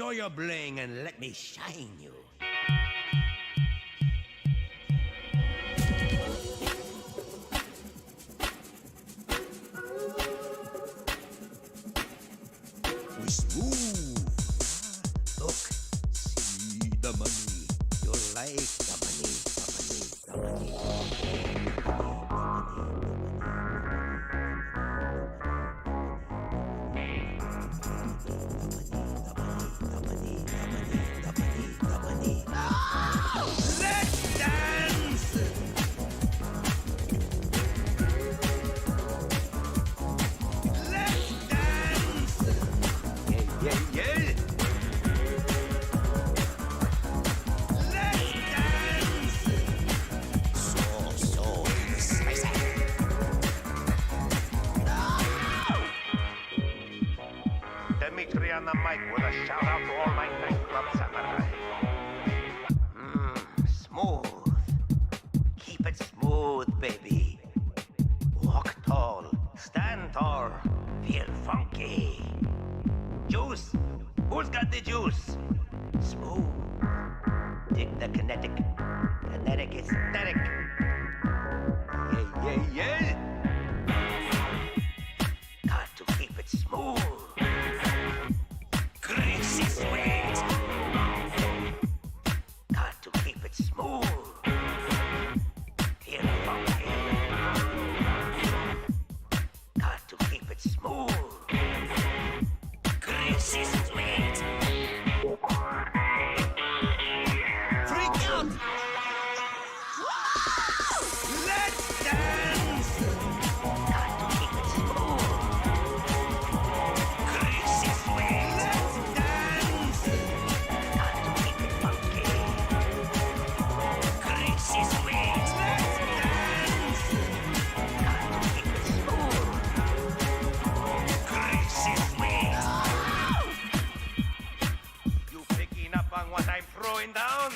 show your bling and let me shine you. We smooth. Look, see the money. You like the money, the money, the money. Let's dance! Let's dance! Yeah, yeah, yeah! Let's dance! So spicy! Dimitri on the mic with a shout out to all my nightclub samurai. Smooth. Keep it smooth, baby. Walk tall, stand tall, feel funky. Juice. Who's got the juice? Smooth. Dig the kinetic. Kinetic aesthetic. Yeah, yeah, yeah. Got to keep it smooth. Greasy sweet. Got to keep it smooth. Feel funky. Got to keep it smooth. Greasy sweet. Freak out. Let's dance. Got to keep it smooth. Greasy sweet. Let's dance. Got to keep it funky. Greasy sweet. Let's dance. Got to keep it smooth. Greasy sweet. You picking up on what I'm throwing down?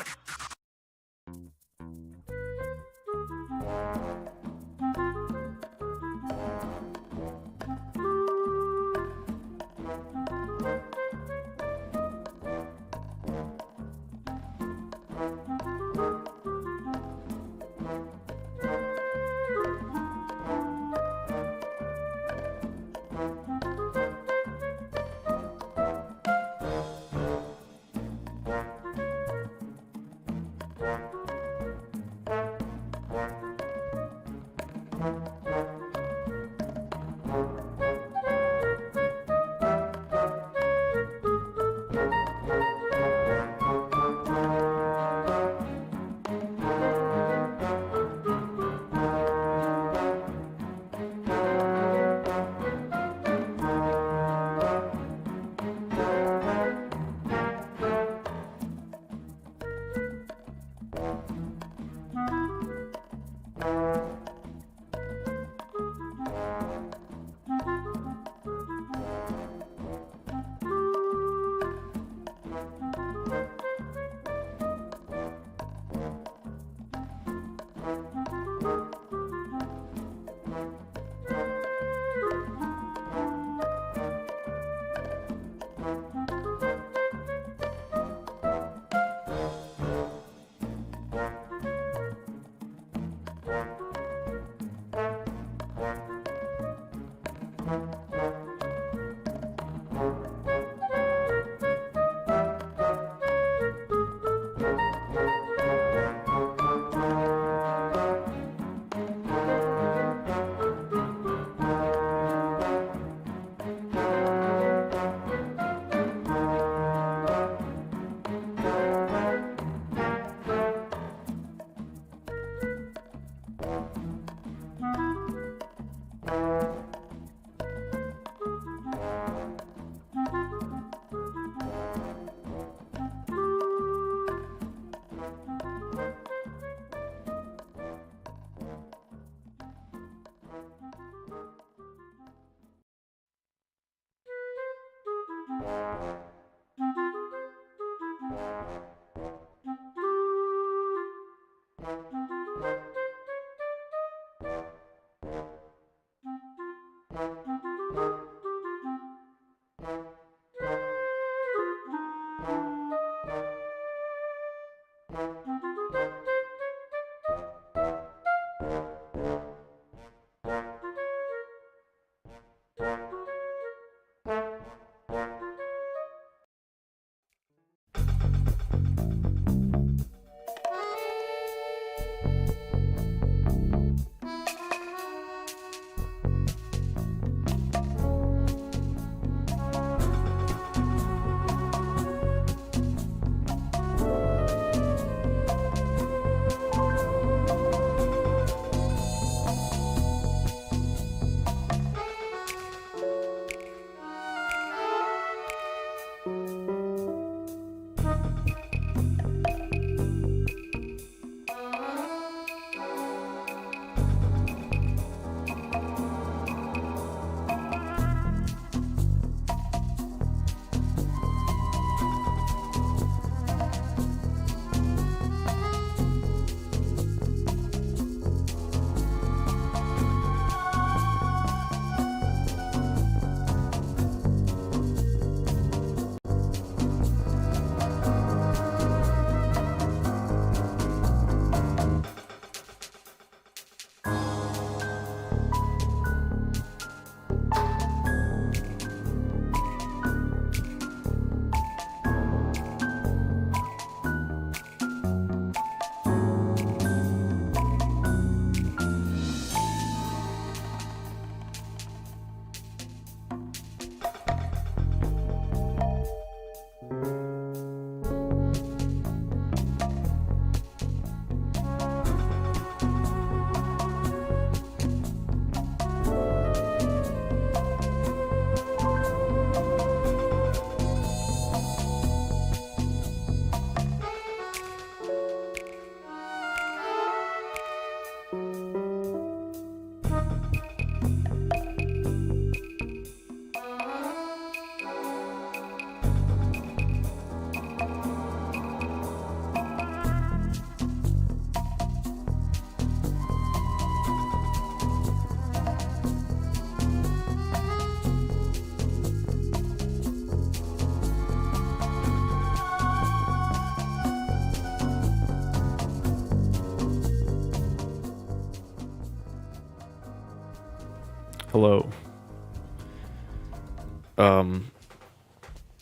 Hello.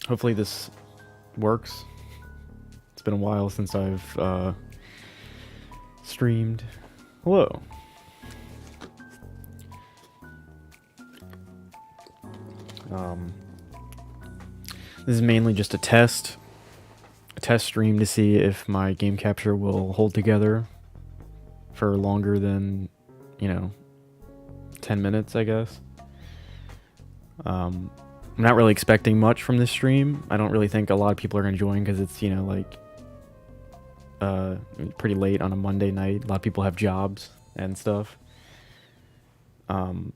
Hopefully this works. It's been a while since I've streamed. Hello. This is mainly just a test stream to see if my game capture will hold together for longer than, 10 minutes, I guess. I'm not really expecting much from this stream. I don't really think a lot of people are going to join because it's, pretty late on a Monday night. A lot of people have jobs and stuff. But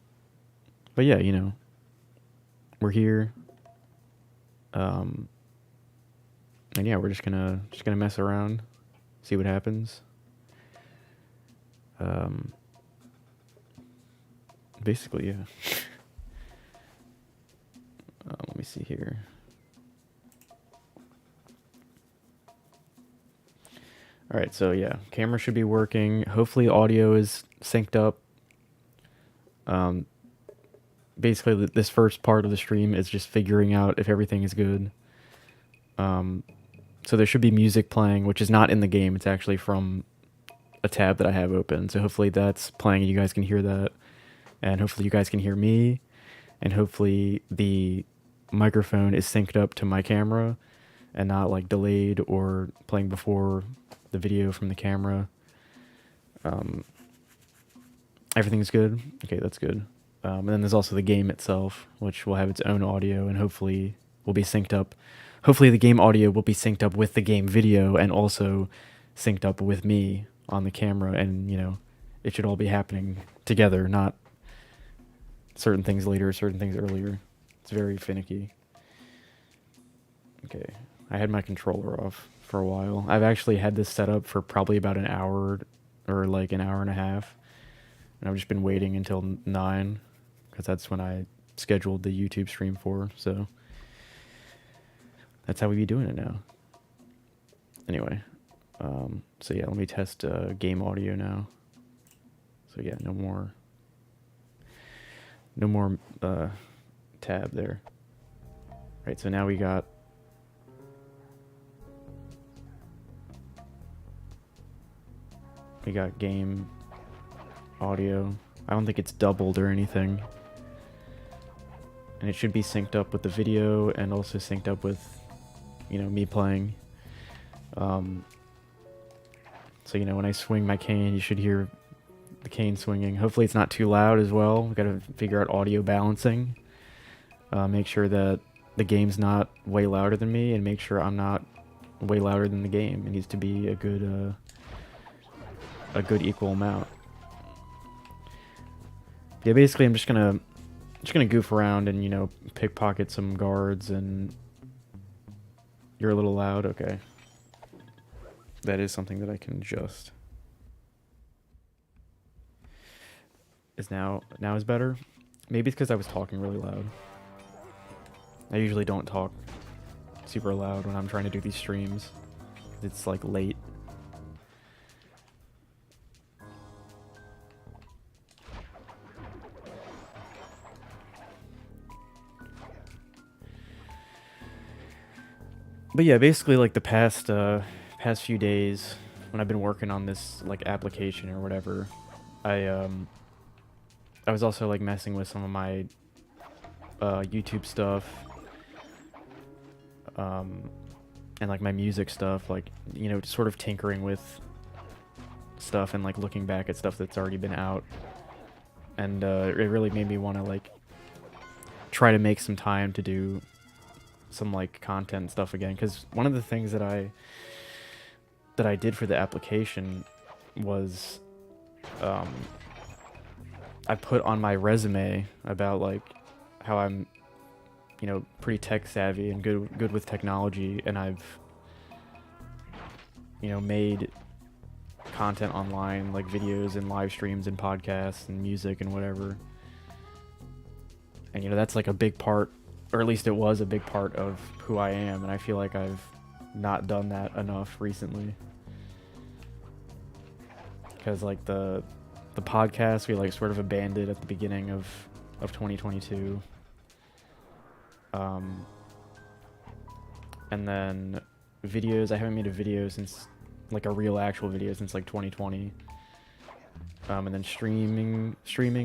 yeah, we're here. And yeah, we're just gonna mess around, see what happens. Basically, yeah. Let me see here. All right, so yeah, camera should be working. Hopefully, audio is synced up. Basically, this first part of the stream is just figuring out if everything is good. So there should be music playing, which is not in the game. It's actually from a tab that I have open. So hopefully that's playing and you guys can hear that. And hopefully you guys can hear me. And hopefully the microphone is synced up to my camera and not like delayed or playing before the video from the camera. Everything's good. Okay, that's good. And then there's also the game itself, which will have its own audio and hopefully will be synced up. Hopefully the game audio will be synced up with the game video and also synced up with me on the camera. And, it should all be happening together, not certain things later, certain things earlier. It's very finicky. Okay, I had my controller off for a while. I've actually had this set up for probably about an hour or like an hour and a half. And I've just been waiting until 9 because that's when I scheduled the YouTube stream for. So that's how we be doing it now. Anyway, so yeah, let me test game audio now. So yeah, no more tab there. Right, so now we got game audio. I don't think it's doubled or anything. And it should be synced up with the video and also synced up with, me playing. So, when I swing my cane, you should hear the cane swinging. Hopefully it's not too loud as well. We've got to figure out audio balancing. Make sure that the game's not way louder than me and make sure I'm not way louder than the game. It needs to be a good equal amount. Yeah, basically I'm just gonna goof around and, pickpocket some guards. And you're a little loud. Okay. That is something that I can adjust. Is now is better? Maybe it's because I was talking really loud. I usually don't talk super loud when I'm trying to do these streams. It's like late. But yeah, basically like the past few days when I've been working on this like application or whatever, I was also like messing with some of my YouTube stuff, and like my music stuff, like sort of tinkering with stuff and like looking back at stuff that's already been out, and it really made me want to like try to make some time to do some like content stuff again, because one of the things that I did for the application was I put on my resume about like how I'm pretty tech savvy and good with technology, and I've made content online, like videos and live streams and podcasts and music and whatever. And that's like a big part, or at least it was a big part of who I am, and I feel like I've not done that enough recently. Because like the podcast, we like sort of abandoned at the beginning of of 2022. And then videos, I haven't made a video since, like a real actual video since like 2020. And then streaming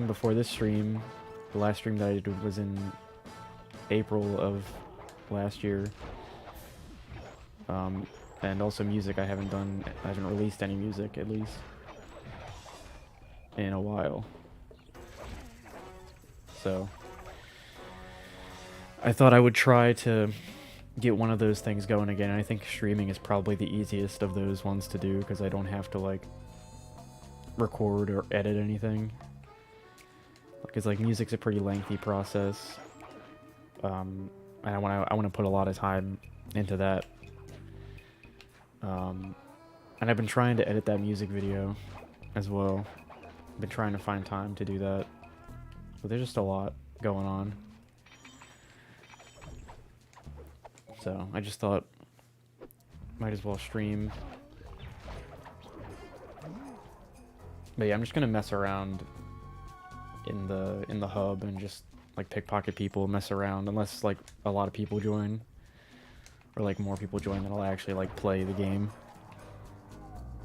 before this stream, the last stream that I did was in April of last year. And also music, I haven't released any music, at least, in a while. So, I thought I would try to get one of those things going again. And I think streaming is probably the easiest of those ones to do, because I don't have to, like, record or edit anything. Because, like, music's a pretty lengthy process. And I want to put a lot of time into that. And I've been trying to edit that music video as well. I've been trying to find time to do that. But there's just a lot going on. So I just thought, might as well stream. But yeah, I'm just gonna mess around in the hub and just like pickpocket people, mess around, unless like a lot of people join. Or like more people join, then I'll actually like play the game.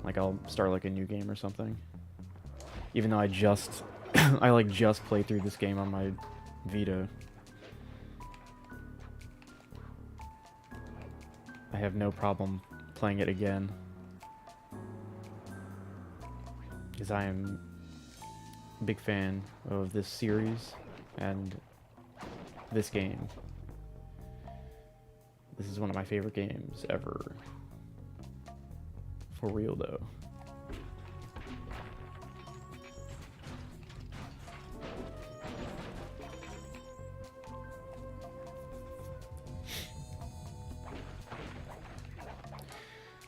Like I'll start like a new game or something. Even though I just I like just played through this game on my Vita. I have no problem playing it again. Because I am a big fan of this series and this game. This is one of my favorite games ever. For real, though.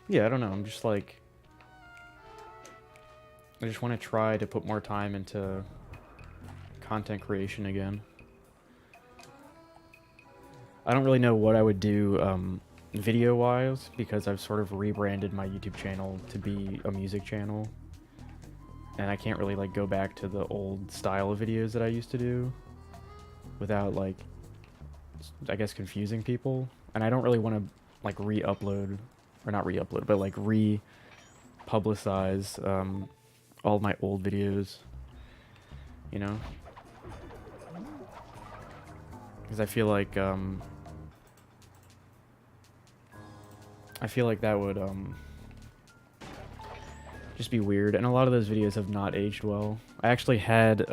Yeah, I don't know. I'm just like... I just want to try to put more time into content creation again. I don't really know what I would do video-wise, because I've sort of rebranded my YouTube channel to be a music channel. And I can't really like go back to the old style of videos that I used to do without like, I guess, confusing people. And I don't really want to like re-upload, or not re-upload, but like re-publicize all my old videos, you know? Because I feel like that would just be weird, and a lot of those videos have not aged well. I actually had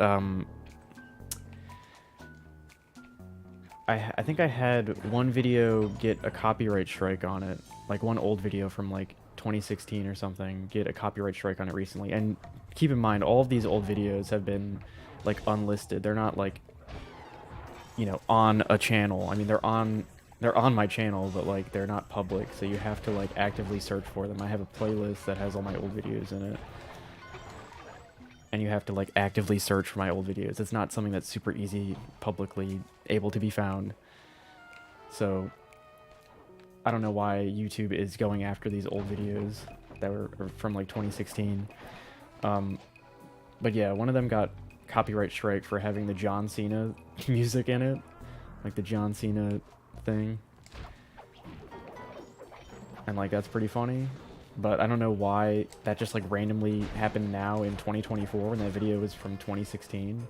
I think I had one video get a copyright strike on it, like one old video from like 2016 or something, get a copyright strike on it recently. And keep in mind, all of these old videos have been like unlisted. They're not like, you know, on a channel. I mean, they're on my channel, but like they're not public, so you have to like actively search for them. I have a playlist that has all my old videos in it, and you have to like actively search for my old videos. It's not something that's super easy publicly able to be found. So I don't know why YouTube is going after these old videos that were from like 2016. But yeah, one of them got copyright strike for having the John Cena music in it, like the John Cena thing, and like that's pretty funny. But I don't know why that just like randomly happened now in 2024 when that video was from 2016.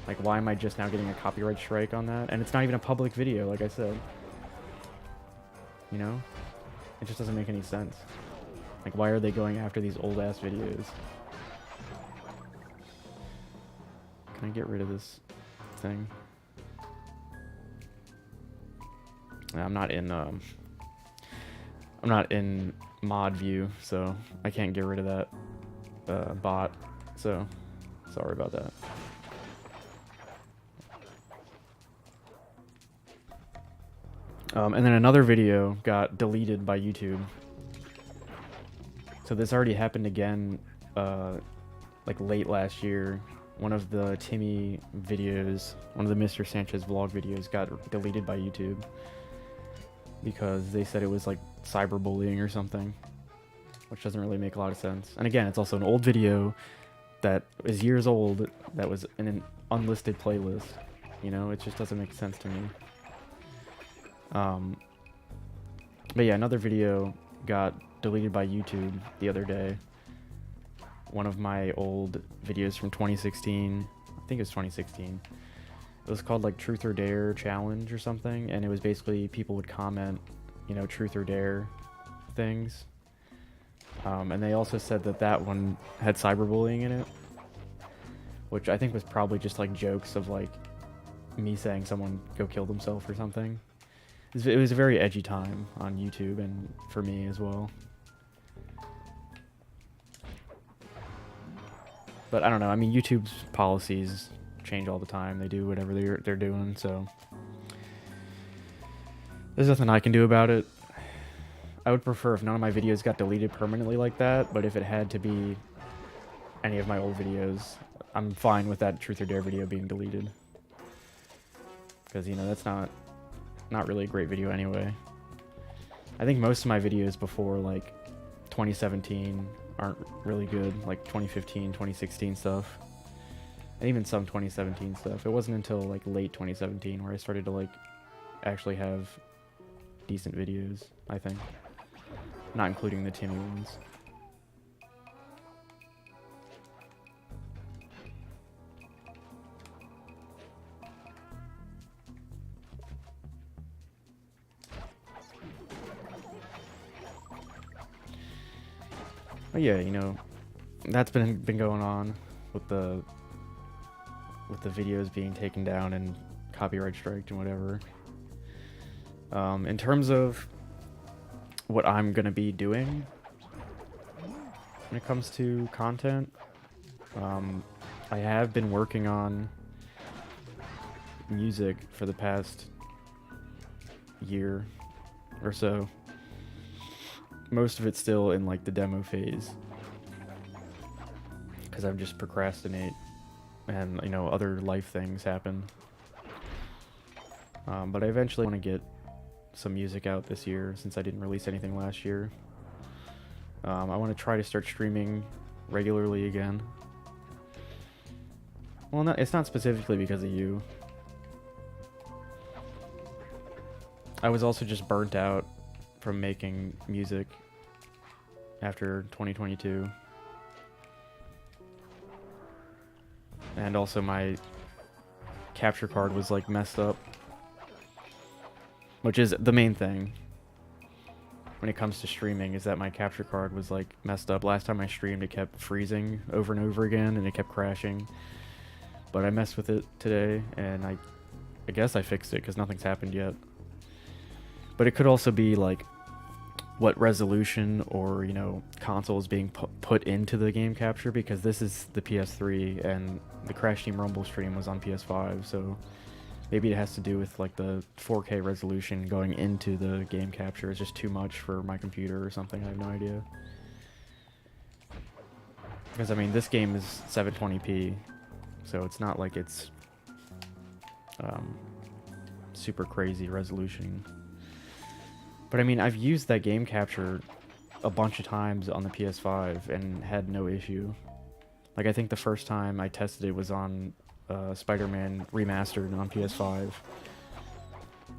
Like, why am I just now getting a copyright strike on that? And it's not even a public video, like I said. You know? It just doesn't make any sense. Like, why are they going after these old-ass videos? Can I get rid of this thing? I'm not in mod view, so I can't get rid of that bot. So sorry about that. And then another video got deleted by YouTube. So this already happened again, like late last year. One of the Timmy videos, one of the Mr. Sanchez vlog videos got deleted by YouTube because they said it was like cyberbullying or something, which doesn't really make a lot of sense. And again, it's also an old video that is years old that was in an unlisted playlist. You know, it just doesn't make sense to me. But yeah, another video got deleted by YouTube the other day. One of my old videos from 2016, I think it was 2016. It was called like Truth or Dare Challenge or something, and it was basically people would comment, you know, Truth or Dare things. And they also said that that one had cyberbullying in it, which I think was probably just like jokes of like me saying someone go kill themselves or something. It was a very edgy time on YouTube and for me as well. But I don't know. I mean, YouTube's policies change all the time. They do whatever they're doing, so there's nothing I can do about it. I would prefer if none of my videos got deleted permanently like that, but if it had to be any of my old videos, I'm fine with that Truth or Dare video being deleted. Because, you know, that's not really a great video anyway. I think most of my videos before, like, 2017 aren't really good, like 2015, 2016 stuff. And even some 2017 stuff. It wasn't until, like, late 2017 where I started to, like, actually have decent videos, I think. Not including the Timmy ones. But yeah, you know, that's been going on with the videos being taken down and copyright striked and whatever. In terms of what I'm gonna be doing when it comes to content, I have been working on music for the past year or so. Most of it's still in like the demo phase because I'm just procrastinate and, you know, other life things happen. But I eventually want to get some music out this year since I didn't release anything last year. I want to try to start streaming regularly again. Well, it's not specifically because of you. I was also just burnt out from making music after 2022. And also my capture card was like messed up, which is the main thing when it comes to streaming, is that my capture card was like messed up. Last time I streamed, it kept freezing over and over again and it kept crashing. But I messed with it today and I guess I fixed it because nothing's happened yet. But it could also be like what resolution or, you know, console is being put into the game capture, because this is the PS3 and the Crash Team Rumble stream was on PS5, so maybe it has to do with like the 4K resolution going into the game capture is just too much for my computer or something. I have no idea. Because I mean, this game is 720p, so it's not like it's super crazy resolution. But I mean, I've used that game capture a bunch of times on the PS5 and had no issue. Like, I think the first time I tested it was on Spider-Man Remastered on PS5.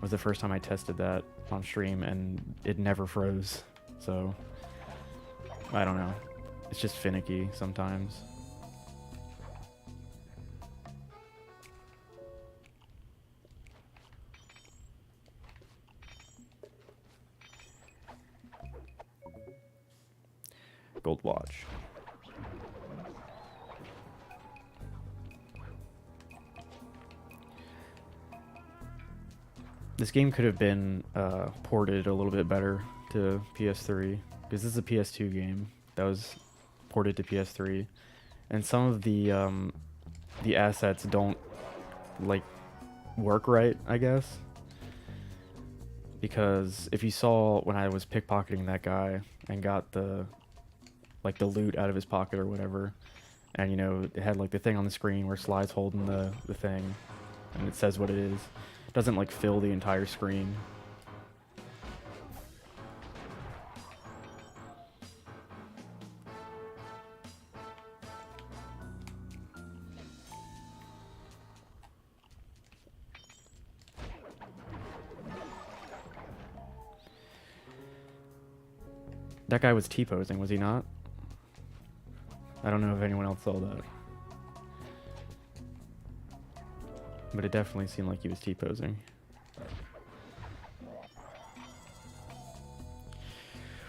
Was the first time I tested that on stream, and it never froze. So, I don't know. It's just finicky sometimes. Gold watch. This game could have been ported a little bit better to PS3, because this is a PS2 game that was ported to PS3, and some of the assets don't like work right, I guess. Because if you saw when I was pickpocketing that guy and got the loot out of his pocket or whatever, and you know, it had like the thing on the screen where Sly's holding the thing and it says what it is. It doesn't like fill the entire screen. That guy was T-posing, was he not? I don't know if anyone else saw that. But it definitely seemed like he was T-posing.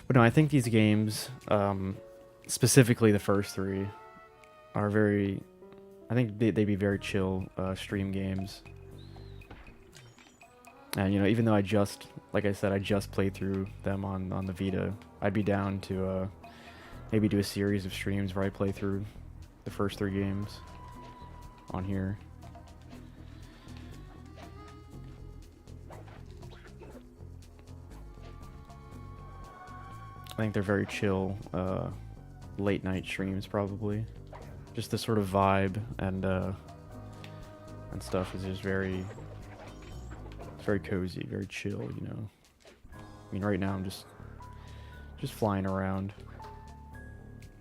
But no, I think these games, specifically the first three, are very... I think they'd be very chill stream games. And, you know, even though I just, like I said, I just played through them on the Vita, I'd be down to maybe do a series of streams where I play through the first three games on here. I think they're very chill, late night streams probably. Just the sort of vibe and stuff is just very, it's very cozy, very chill, you know. I mean, right now I'm just flying around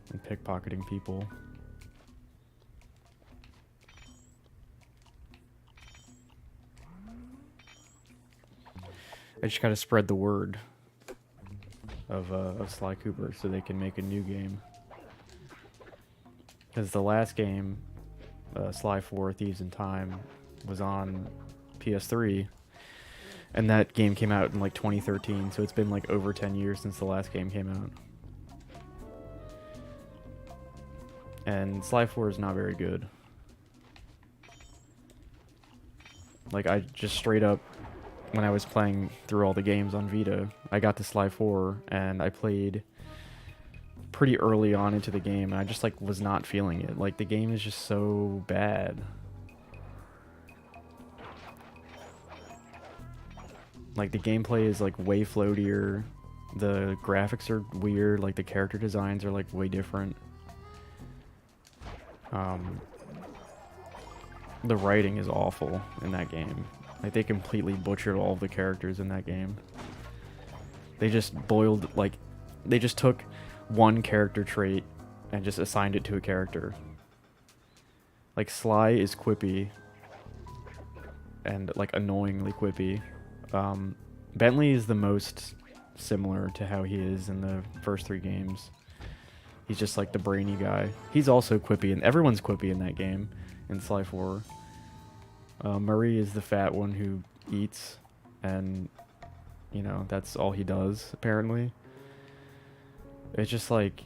and pickpocketing people. I just gotta spread the word of Sly Cooper so they can make a new game. Because the last game, Sly 4 Thieves in Time, was on PS3, and that game came out in like 2013, so it's been like over 10 years since the last game came out. And Sly 4 is not very good. Like, I just straight up, when I was playing through all the games on Vita, I got to Sly 4, and I played pretty early on into the game, and I just, like, was not feeling it. Like, the game is just so bad. Like, the gameplay is, like, way floatier. The graphics are weird. Like, the character designs are, like, way different. The writing is awful in that game. Like, they completely butchered all of the characters in that game. They just boiled, like, they just took one character trait and just assigned it to a character. Like, Sly is quippy. And, like, annoyingly quippy. Bentley is the most similar to how he is in the first three games. He's just, like, the brainy guy. He's also quippy, and everyone's quippy in that game, in Sly 4. Murray is the fat one who eats, and, you know, that's all he does, apparently. It's just like,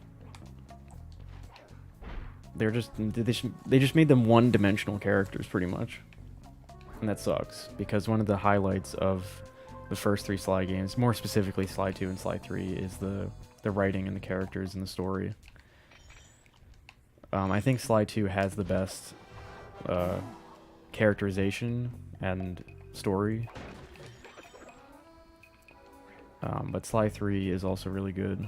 they just made them one-dimensional characters, pretty much. And that sucks, because one of the highlights of the first three Sly games, more specifically Sly 2 and Sly 3, is the writing and the characters and the story. I think Sly 2 has the best characterization and story. But Sly 3 is also really good.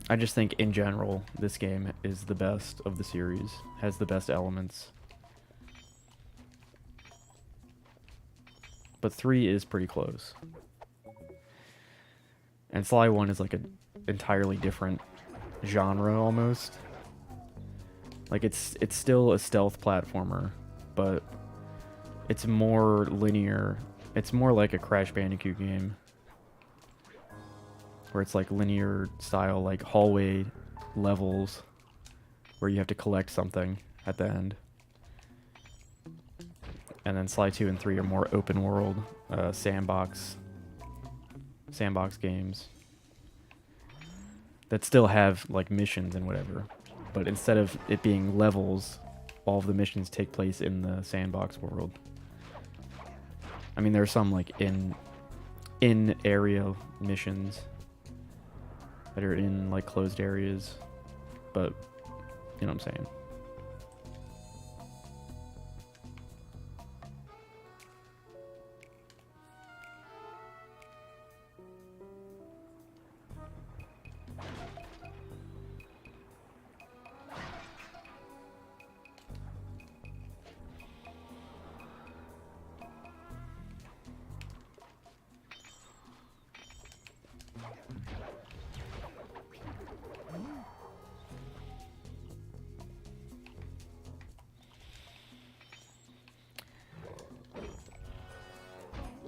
I just think, in general, this game is the best of the series. Has the best elements. But 3 is pretty close. And Sly 1 is like an entirely different genre, almost. Like, it's still a stealth platformer, but it's more linear. It's more like a Crash Bandicoot game, where it's like linear style, like hallway levels, where you have to collect something at the end. And then Sly 2 and 3 are more open world, sandbox games that still have like missions and whatever, but instead of it being levels, all of the missions take place in the sandbox world. I mean, there are some like in area missions that are in like closed areas, but you know what I'm saying.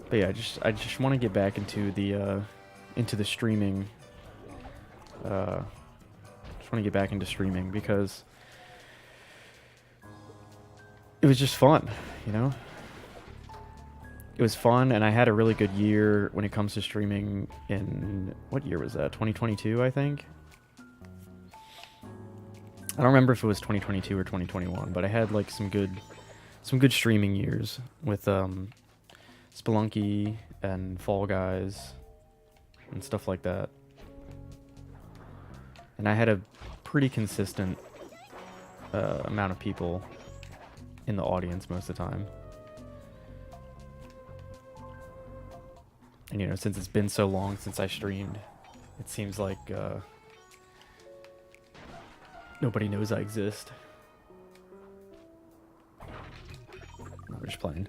But yeah, I just want to get back into the into the streaming. Just want to get back into streaming because it was just fun, you know? It was fun, and I had a really good year when it comes to streaming in, what year was that? 2022, I think? I don't remember if it was 2022 or 2021, but I had like some good streaming years with Spelunky and Fall Guys and stuff like that. And I had a pretty consistent amount of people in the audience most of the time. And you know, since it's been so long since I streamed, it seems like nobody knows I exist. No, we're just playing.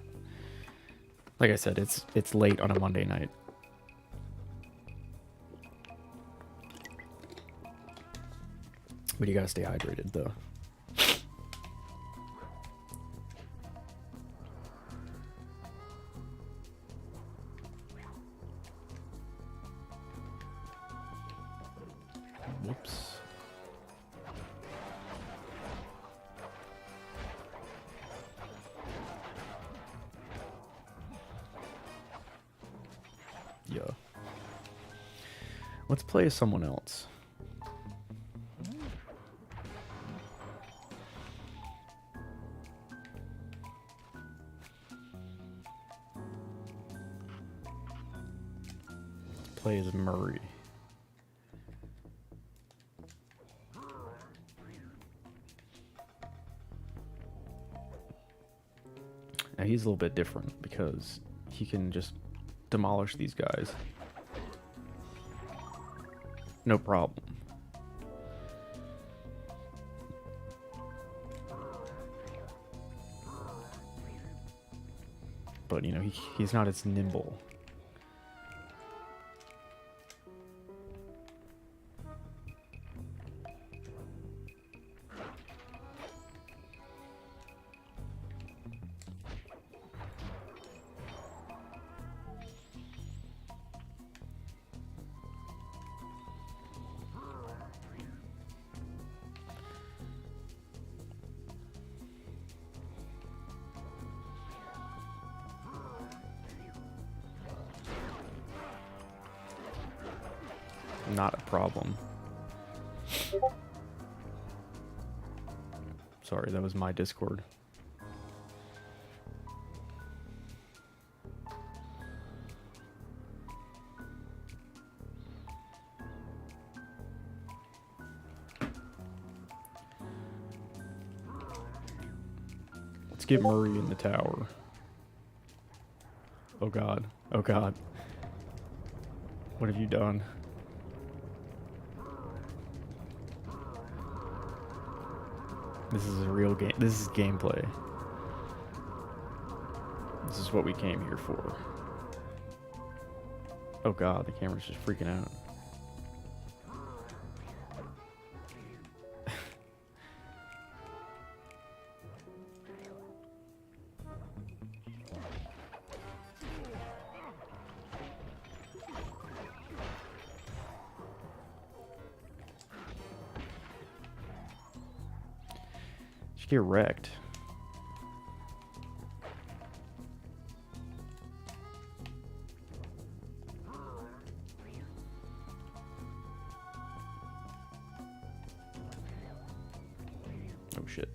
Like I said, it's late on a Monday night. But you gotta stay hydrated, though. Whoops. Yeah. Let's play as someone else. Play as Murray. Now he's a little bit different because he can just demolish these guys. No problem. But you know, he's not as nimble. Not a problem. Sorry, that was my Discord. Let's get Murray in the tower. Oh god. Oh god. What have you done? This is a real game. This is gameplay. This is what we came here for. Oh god, the camera's just freaking out. Get wrecked. Oh shit.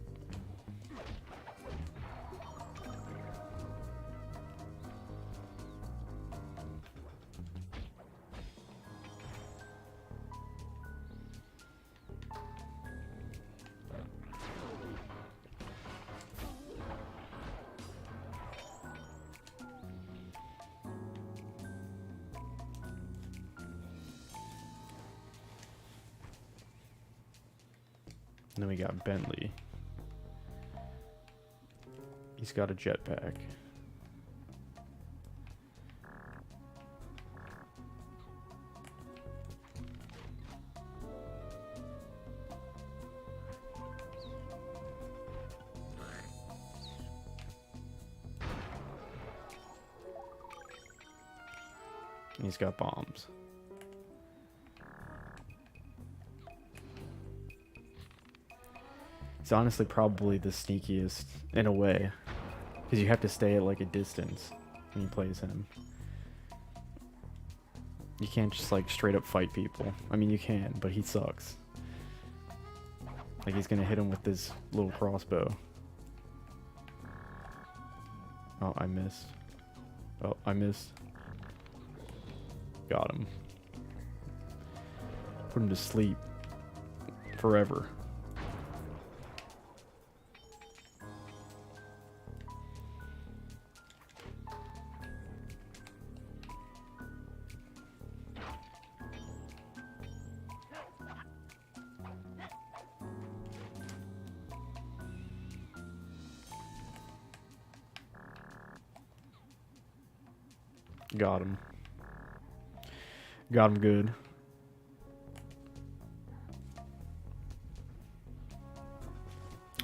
And then we got Bentley. He's got a jetpack. And he's got bombs. He's honestly probably the sneakiest in a way, because you have to stay at like a distance when you play as him. You can't just like straight up fight people. I mean, you can, but he sucks. Like, he's gonna hit him with this little crossbow. Oh, I missed. Oh, I missed. Got him. Put him to sleep. Forever. Got him. Got him good.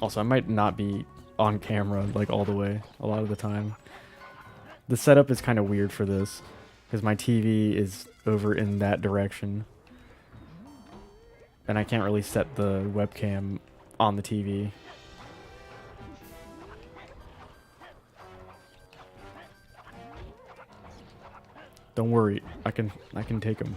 Also, I might not be on camera like all the way a lot of the time. The setup is kind of weird for this because my TV is over in that direction. And I can't really set the webcam on the TV. Don't worry, I can take him.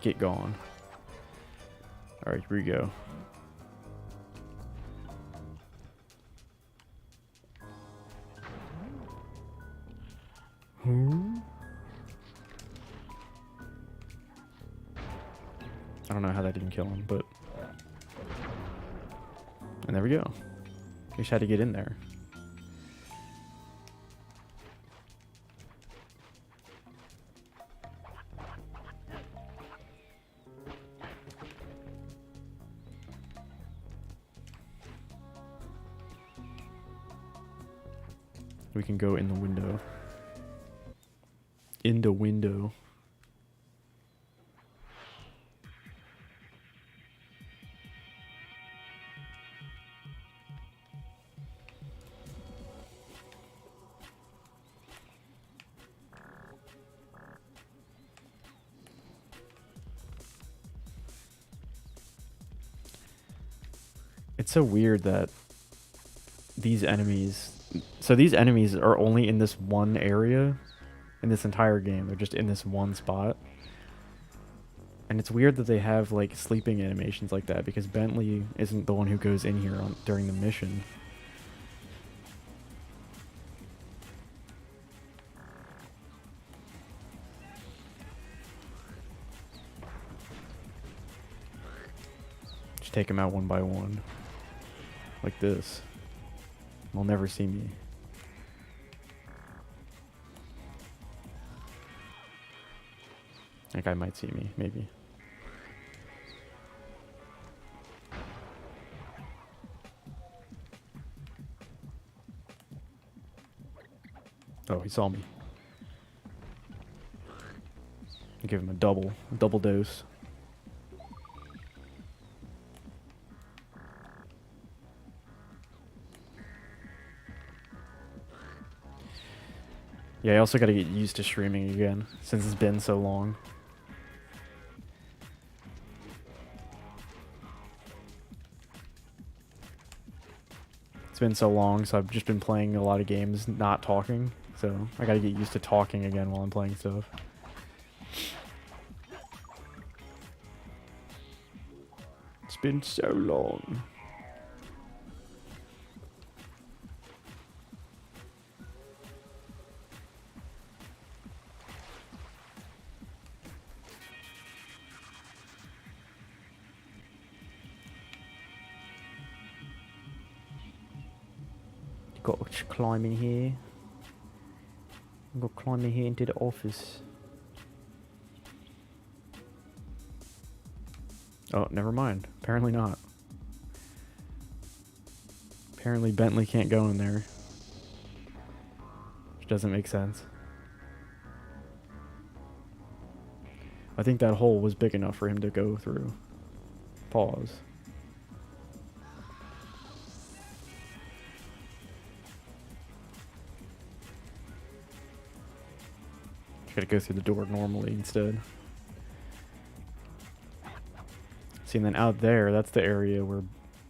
Get going. All right, here we go. I don't know how that didn't kill him, but... And there we go. You just had to get in there. We can go in the window. In the window. It's so weird that these enemies... So these enemies are only in this one area in this entire game. They're just in this one spot. And it's weird that they have like sleeping animations like that because Bentley isn't the one who goes in here during the mission. Just take them out one by one. Like this. They'll never see me. That guy might see me, maybe. Oh, he saw me. Give him a double dose. Yeah, I also gotta get used to streaming again, since it's been so long. It's been so long, so I've just been playing a lot of games, not talking. So, I gotta get used to talking again while I'm playing stuff. It's been so long. Got to climb in here. Got to climb in here into the office. Oh, never mind. Apparently not. Apparently Bentley can't go in there. Which doesn't make sense. I think that hole was big enough for him to go through. Pause. Gotta go through the door normally instead. See, and then out there, that's the area where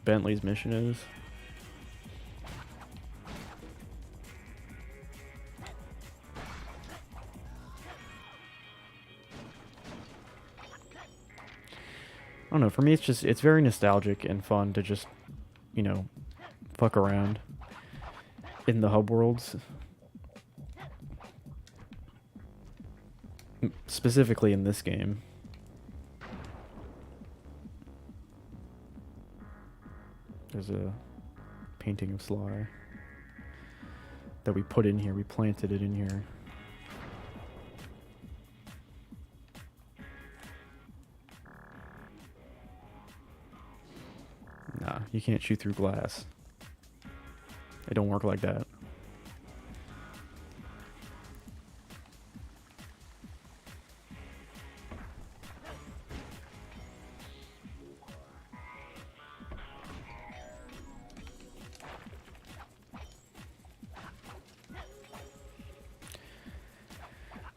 Bentley's mission is. I don't know, for me it's very nostalgic and fun to just, you know, fuck around in the hub worlds. Specifically in this game. There's a painting of Sly that we put in here. We planted it in here. Nah, you can't shoot through glass. It don't work like that.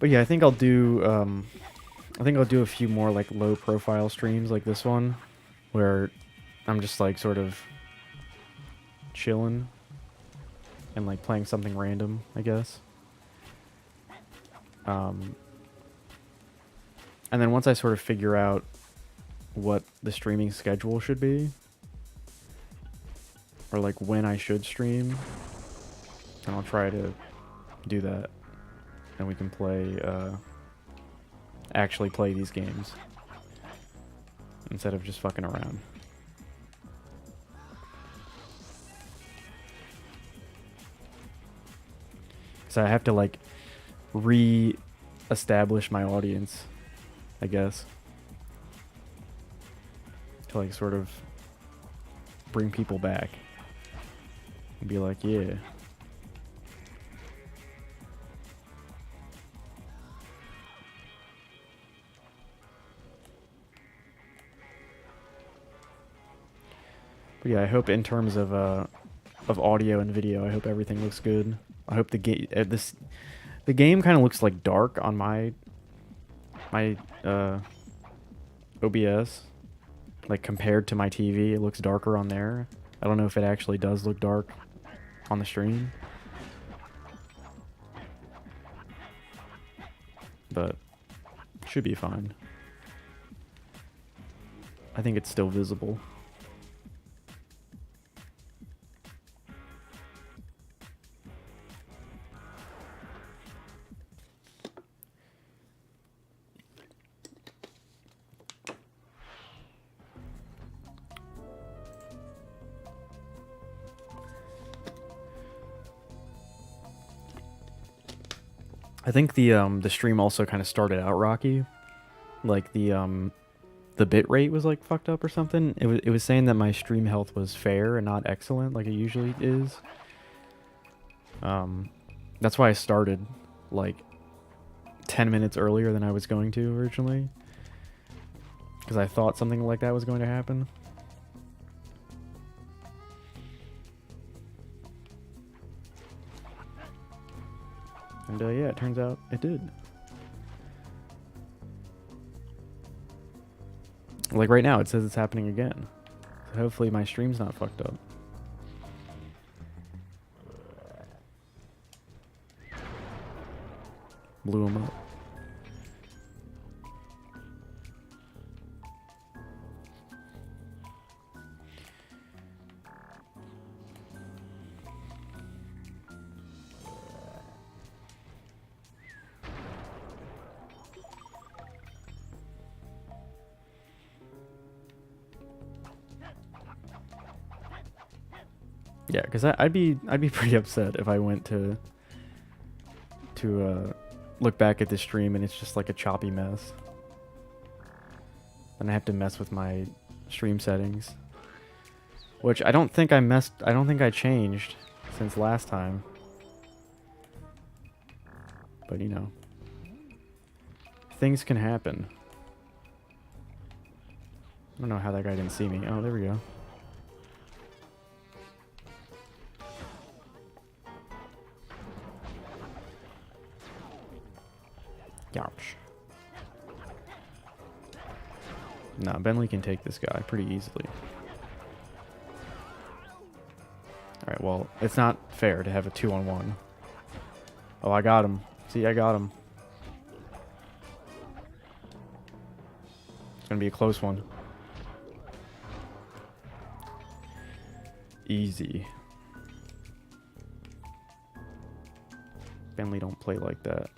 But yeah, I think I'll do a few more like low profile streams like this one, where I'm just like sort of chilling and like playing something random, I guess. And then once I sort of figure out what the streaming schedule should be, or like when I should stream, then I'll try to do that. And we can play, actually play these games instead of just fucking around. So I have to like re-establish my audience, I guess, to like sort of bring people back and be like, yeah. But yeah, I hope in terms of audio and video, I hope everything looks good. I hope the game game kind of looks like dark on my OBS, like compared to my TV. It looks darker on there. I don't know if it actually does look dark on the stream, but it should be fine. I think it's still visible. I think the stream also kind of started out rocky, like the bit rate was like fucked up or something. It was saying that my stream health was fair and not excellent like it usually is. That's why I started like 10 minutes earlier than I was going to originally, because I thought something like that was going to happen. And yeah, it turns out it did. Like right now, it says it's happening again. So hopefully my stream's not fucked up. Blew him up. Yeah, because I'd be pretty upset if I went to look back at the stream and it's just like a choppy mess. Then I have to mess with my stream settings, which I don't think I changed since last time. But you know, things can happen. don't know how that guy didn't see me. Oh, there we go. Ouch. Nah, Bentley can take this guy pretty easily. Alright, well, it's not fair to have a 2-on-1. Oh, I got him. See, I got him. It's gonna be a close one. Easy. Bentley don't play like that.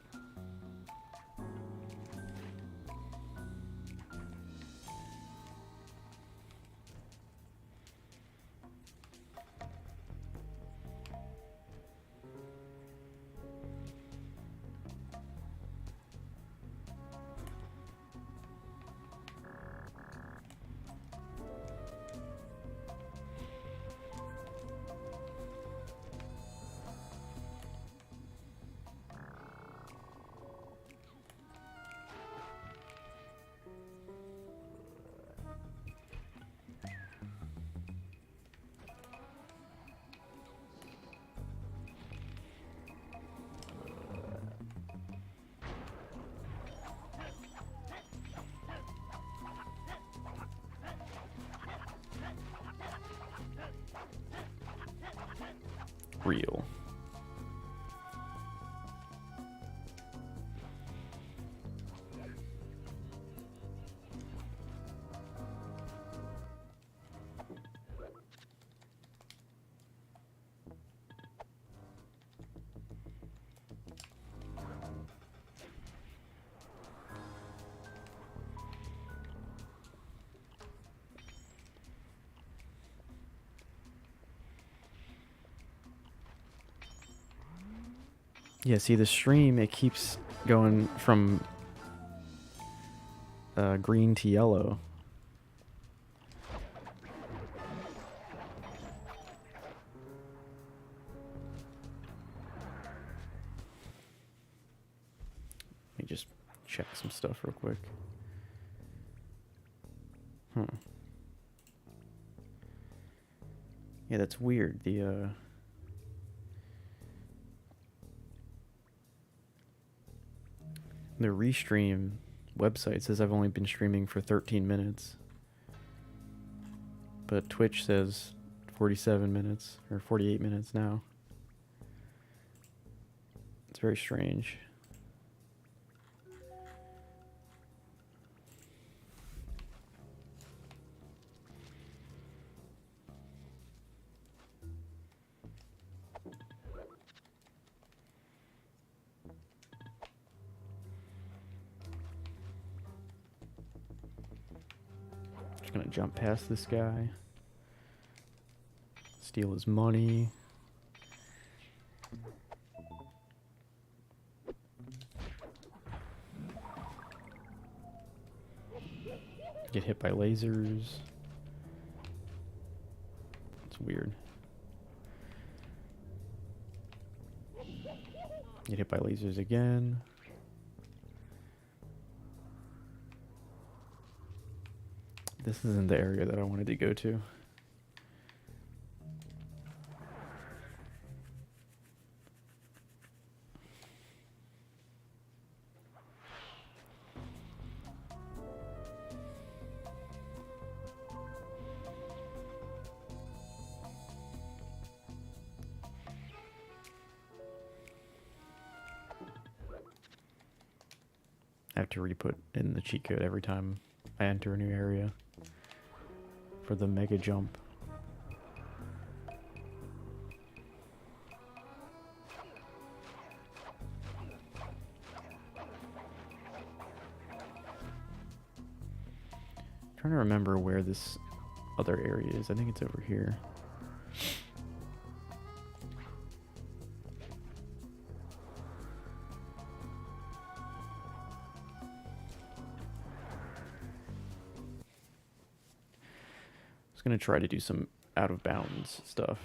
Real. Yeah, see the stream, it keeps going from green to yellow. Let me just check some stuff real quick. Yeah, that's weird. The restream website says I've only been streaming for 13 minutes. But Twitch says 47 minutes, or 48 minutes now. It's very strange. Just gonna jump past this guy. Steal his money. Get hit by lasers. It's weird. Get hit by lasers again. This isn't the area that I wanted to go to. I have to re-put in the cheat code every time I enter a new area for the mega jump. Trying to remember where this other area is. I think it's over here. Gonna try to do some out of bounds stuff.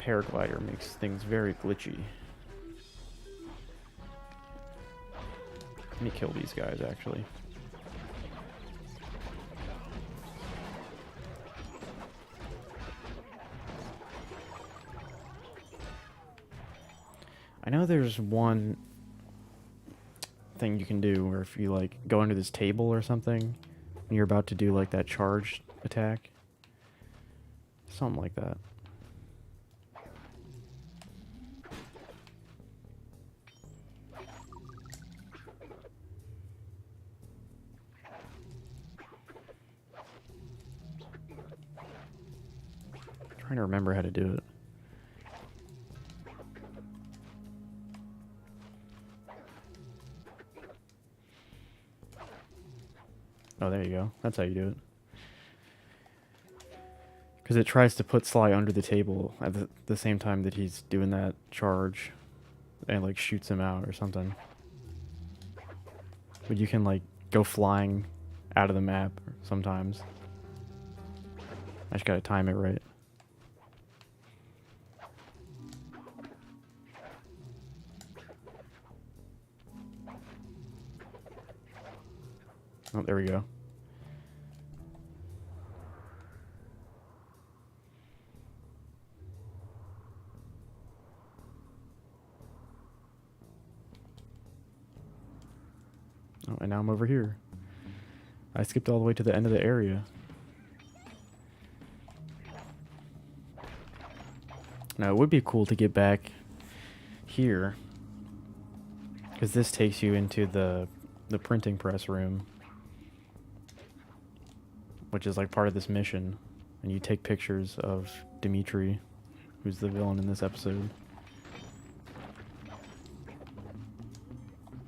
paraglider makes things very glitchy. Let me kill these guys, actually. I know there's one thing you can do where if you like go under this table or something and you're about to do like that charge attack. Something like that. Trying to remember how to do it. Oh, there you go. That's how you do it. Because it tries to put Sly under the table at the same time that he's doing that charge and like shoots him out or something. But you can like go flying out of the map sometimes. I just gotta time it right. Oh, there we go. Oh, and now I'm over here. I skipped all the way to the end of the area. Now, it would be cool to get back here, because this takes you into the printing press room, which is like part of this mission, and you take pictures of Dimitri, who's the villain in this episode.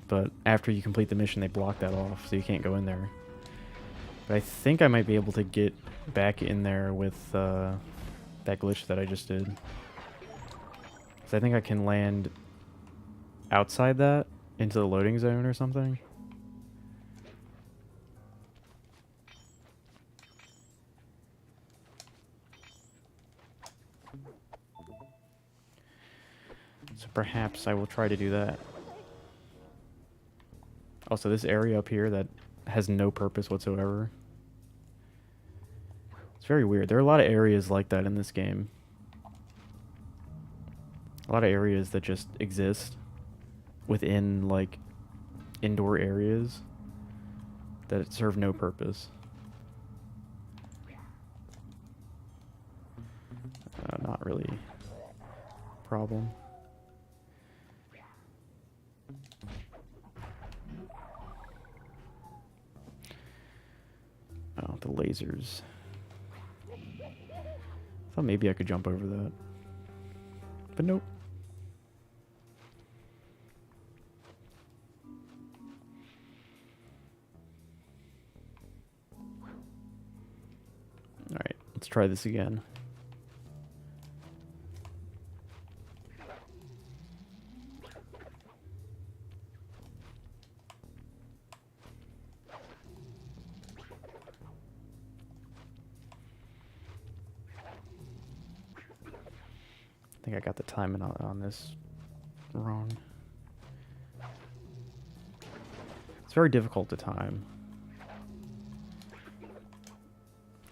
But after you complete the mission, they block that off, so you can't go in there. But I think I might be able to get back in there with that glitch that I just did. So I think I can land outside that into the loading zone or something. So perhaps I will try to do that. Also, this area up here that has no purpose whatsoever. It's very weird. There are a lot of areas like that in this game. A lot of areas that just exist within, like, indoor areas that serve no purpose. Not really a problem. Oh, the lasers. I thought maybe I could jump over that. But nope. Alright, let's try this again. I think I got the timing on this wrong. It's very difficult to time.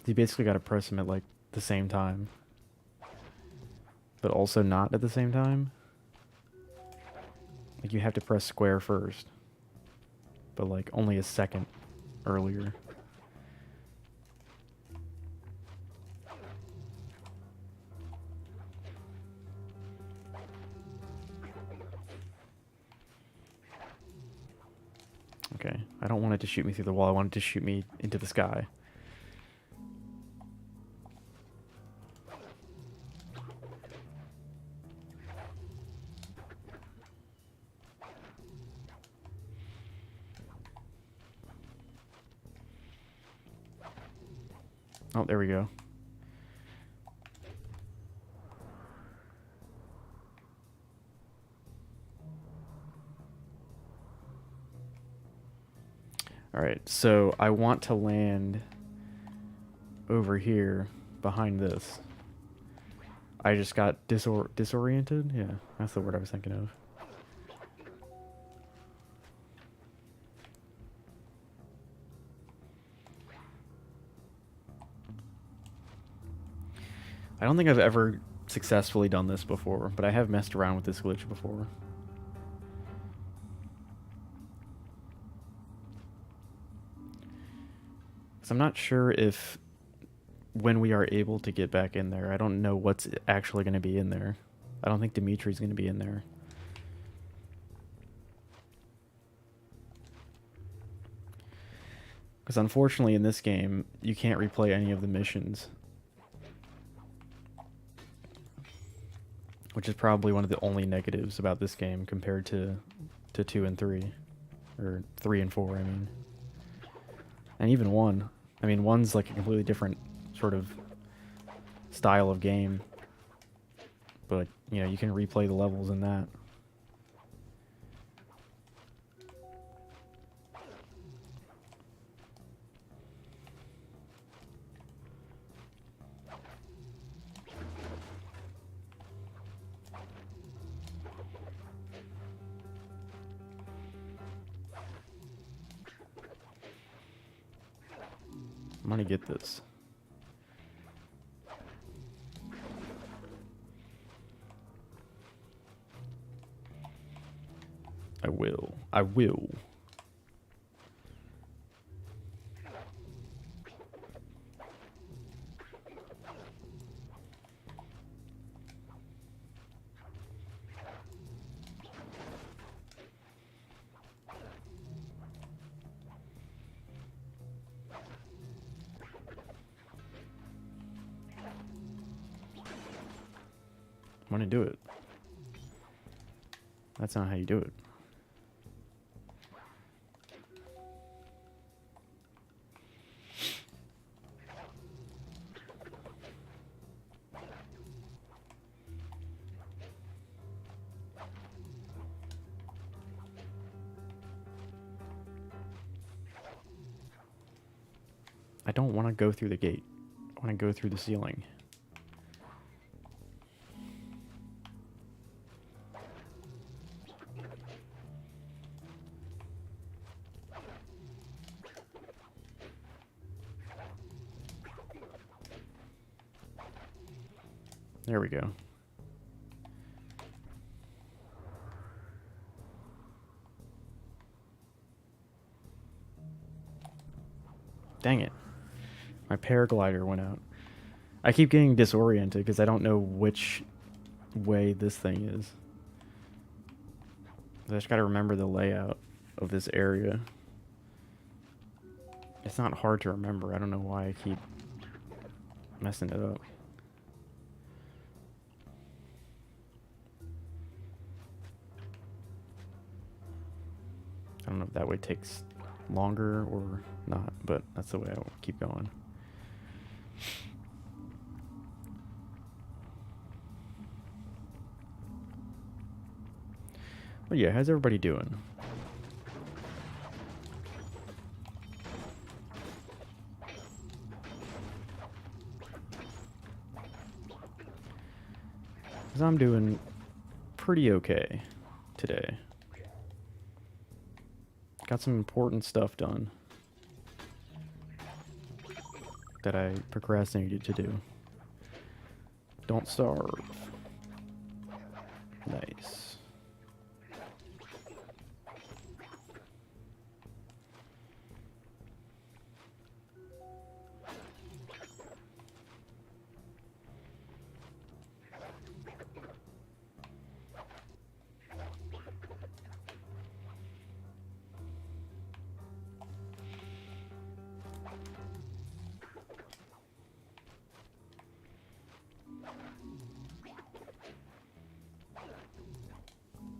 You basically got to press them at like the same time, but also not at the same time. Like you have to press square first, but like only a second earlier. Okay, I don't want it to shoot me through the wall. I want it to shoot me into the sky. Oh, there we go. Alright, so I want to land over here behind this. I just got disoriented? Yeah, that's the word I was thinking of. I don't think I've ever successfully done this before, but I have messed around with this glitch before. So I'm not sure if when we are able to get back in there, I don't know what's actually going to be in there. I don't think Dimitri's going to be in there. Because unfortunately in this game, you can't replay any of the missions. Which is probably one of the only negatives about this game compared to 2 and 3. Or 3 and 4, I mean. And even 1. I mean, 1's like a completely different sort of style of game. But, you know, you can replay the levels in that. I'm gonna get this. I will. I will. I'm gonna do it. That's not how you do it. I don't want to go through the gate. I want to go through the ceiling. There we go. Dang it. My paraglider went out. I keep getting disoriented because I don't know which way this thing is. I just gotta remember the layout of this area. It's not hard to remember. I don't know why I keep messing it up. I don't know if that way takes longer or not, but that's the way I will keep going. But yeah, how's everybody doing? Because I'm doing pretty okay today. Got some important stuff done that I procrastinated to do. Don't starve. Nice.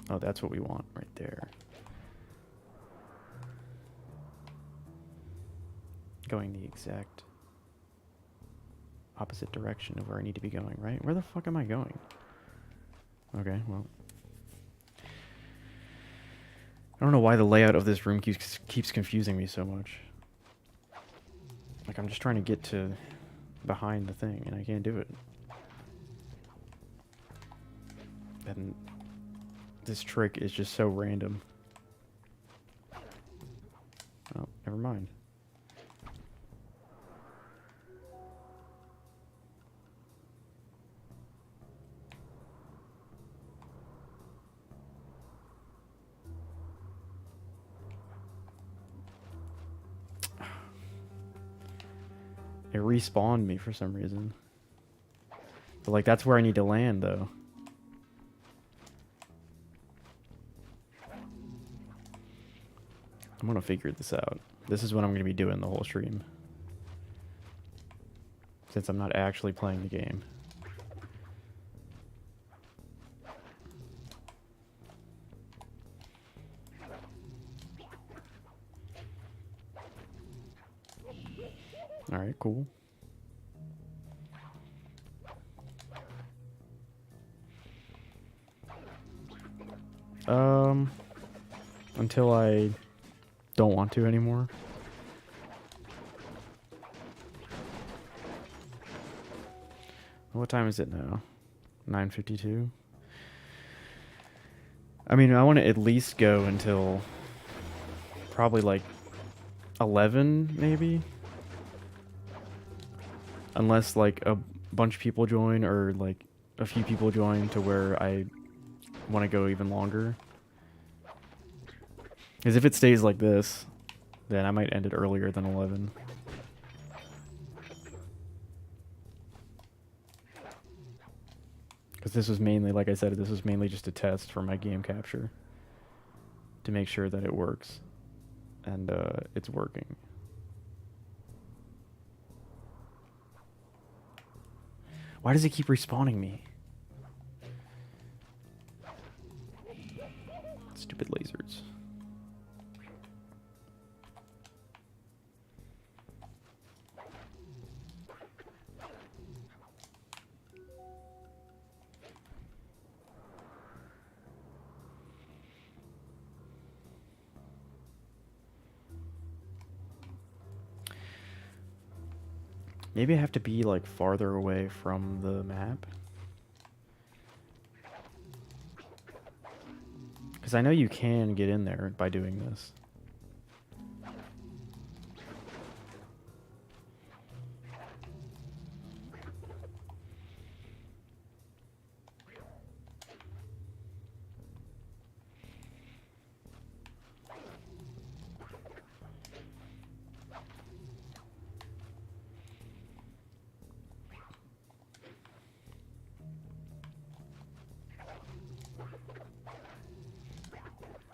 Oh, that's what we want right there. Going the exact opposite direction of where I need to be going, right? Where the fuck am I going? Okay, well. I don't know why the layout of this room keeps confusing me so much. Like, I'm just trying to get to behind the thing, and I can't do it. And this trick is just so random. Oh, never mind. It respawned me for some reason. But like that's where I need to land though. I'm gonna figure this out. This is what I'm gonna be doing the whole stream. Since I'm not actually playing the game. Alright, cool. Until I don't want to anymore. What time is it now? 9:52. I mean, I want to at least go until probably like 11, maybe. Unless like a bunch of people join or like a few people join to where I want to go even longer. Because if it stays like this, then I might end it earlier than 11. Because this was mainly, like I said, this was mainly just a test for my game capture. To make sure that it works. And it's working. Why does it keep respawning me? Stupid lasers. Maybe I have to be like farther away from the map. Because I know you can get in there by doing this.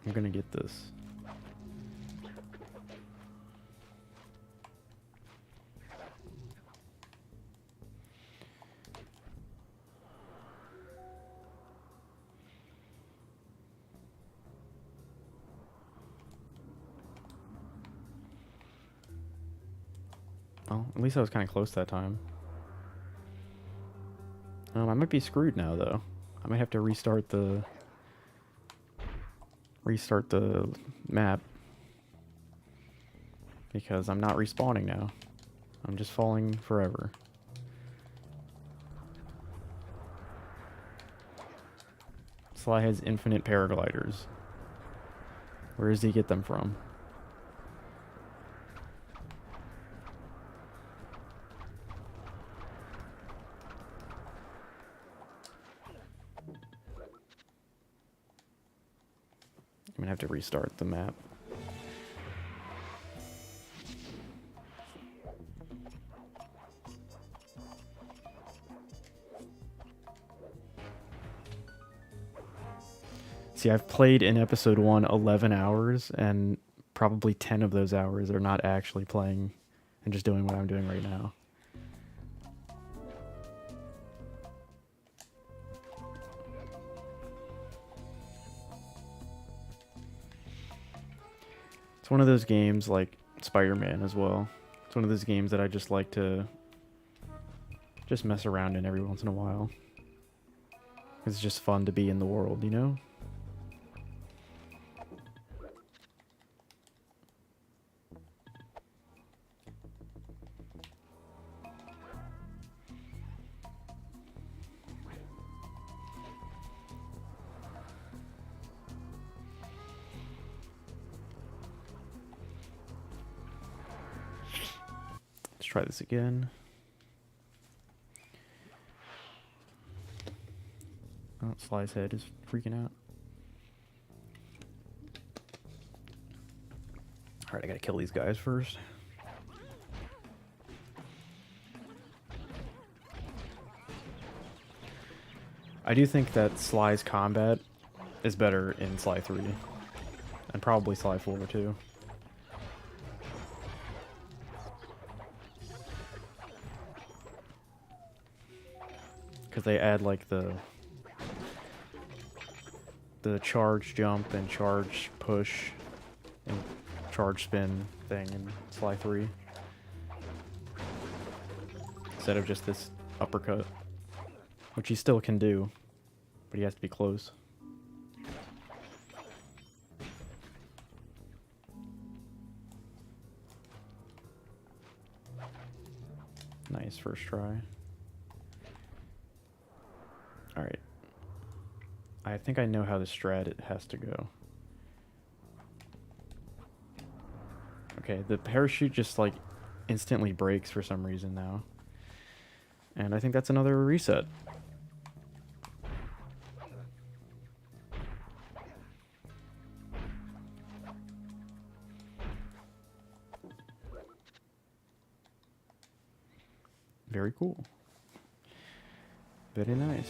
I'm gonna get this. Well, at least I was kind of close that time. I might be screwed now, though. I might have to restart the map because I'm not respawning now. I'm just falling forever. Sly has infinite paragliders. Where does he get them from? I'm gonna have to restart the map. See, I've played in episode 1 11 hours, and probably 10 of those hours are not actually playing and just doing what I'm doing right now. It's one of those games like Spider-Man as well. It's one of those games that I just like to just mess around in every once in a while. It's just fun to be in the world, you know? try this again. Oh, Sly's head is freaking out. Alright, I gotta kill these guys first. I do think that Sly's combat is better in Sly 3. And probably Sly 4 too. Because they add like the charge jump and charge push and charge spin thing in Sly 3. Instead of just this uppercut. Which he still can do, but he has to be close. Nice first try. Alright. I think I know how the strat it has to go. Okay, the parachute just like instantly breaks for some reason now. And I think that's another reset. Very cool. Very nice.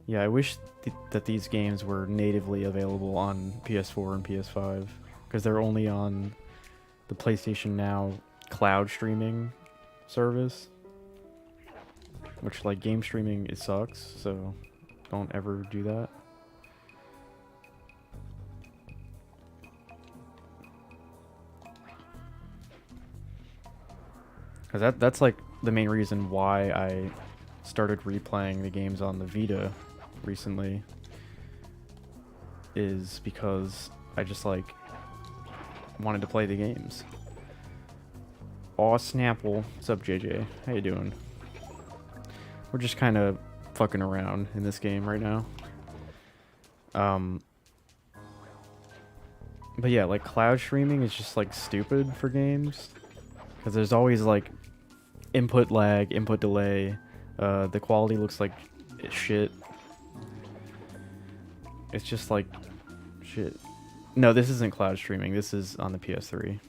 Yeah, I wish that these games were natively available on PS4 and PS5, because they're only on the PlayStation Now cloud streaming service, which, like, game streaming, it sucks, so don't ever do that. Because that's, like, the main reason why I started replaying the games on the Vita recently, is because I just like wanted to play the games. Aw, Snapple. What's up, JJ? How you doing? We're just kind of fucking around in this game right now. But yeah, like cloud streaming is just like stupid for games, because there's always like input lag, input delay. The quality looks like shit. It's just like shit. No, this isn't cloud streaming. This is on the PS3.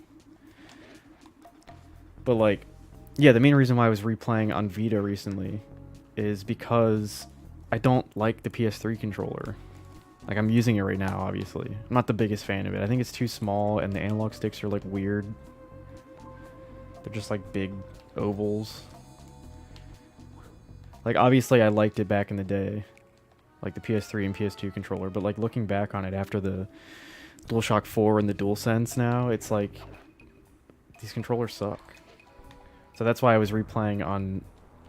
But like, yeah, the main reason why I was replaying on Vita recently is because I don't like the PS3 controller. Like, I'm using it right now, obviously. I'm not the biggest fan of it. I think it's too small, and the analog sticks are like weird. They're just like big ovals. Like, obviously I liked it back in the day, like the PS3 and PS2 controller, but like looking back on it after the DualShock 4 and the DualSense now, it's like these controllers suck. So that's why I was replaying on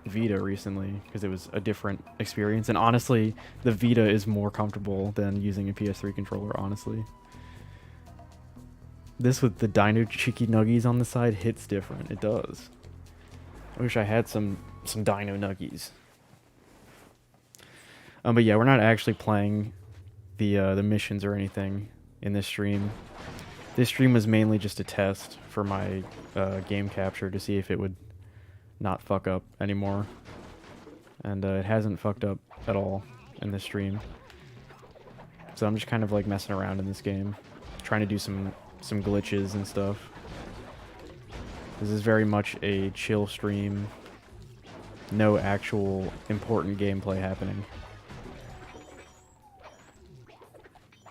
Vita recently, because it was a different experience, and honestly the Vita is more comfortable than using a PS3 controller, honestly. This with the Dino Cheeky Nuggies on the side hits different. It does. I wish I had some Dino Nuggies. But yeah, we're not actually playing the missions or anything in this stream. This stream was mainly just a test for my game capture to see if it would not fuck up anymore. And it hasn't fucked up at all in this stream. So I'm just kind of like messing around in this game, trying to do some glitches and stuff. This is very much a chill stream. No actual important gameplay happening.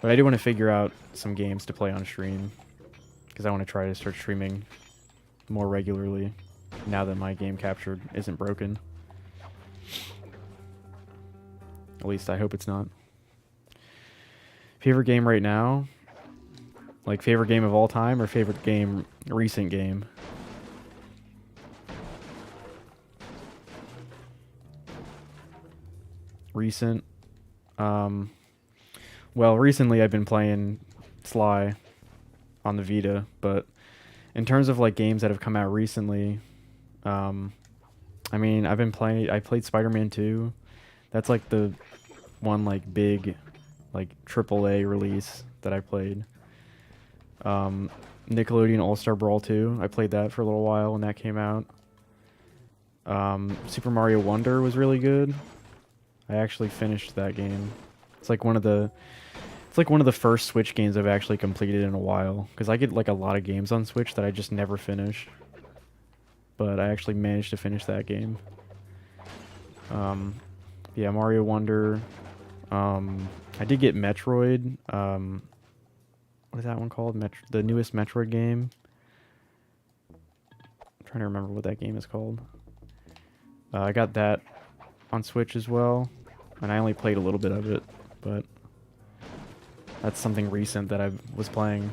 But I do want to figure out some games to play on stream, because I want to try to start streaming more regularly now that my game capture isn't broken. At least I hope it's not. Favorite game right now? Like favorite game of all time or favorite game, recent game? recent. Um, well, recently I've been playing Sly on the Vita, but in terms of like games that have come out recently, um, I mean, I played Spider-Man 2. That's like the one like big like AAA release that I played. Nickelodeon All-Star Brawl 2. I played that for a little while when that came out. Super Mario Wonder was really good. I actually finished that game. It's like one of the first Switch games I've actually completed in a while, because I get like a lot of games on Switch that I just never finish. But I actually managed to finish that game. Yeah, Mario Wonder. I did get Metroid. What is that one called? The newest Metroid game. I'm trying to remember what that game is called. I got that on Switch as well, and I only played a little bit of it, but that's something recent that I was playing.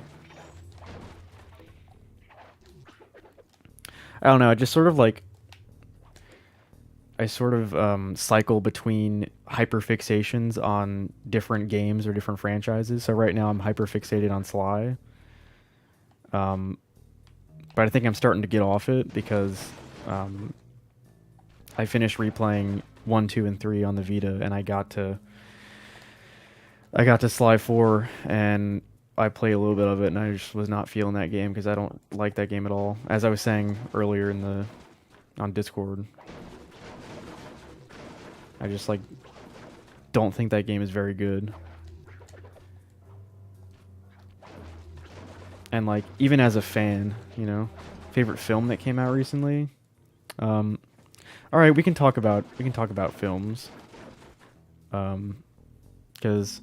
I don't know, I just sort of like... I sort of cycle between hyperfixations on different games or different franchises. So right now I'm hyperfixated on Sly. But I think I'm starting to get off it because I finished replaying 1, 2, and 3 on the Vita, and I got to Sly 4, and I played a little bit of it, and I just was not feeling that game because I don't like that game at all. As I was saying earlier on Discord, I just like don't think that game is very good. And like even as a fan, you know, favorite film that came out recently. All right, we can talk about films. Because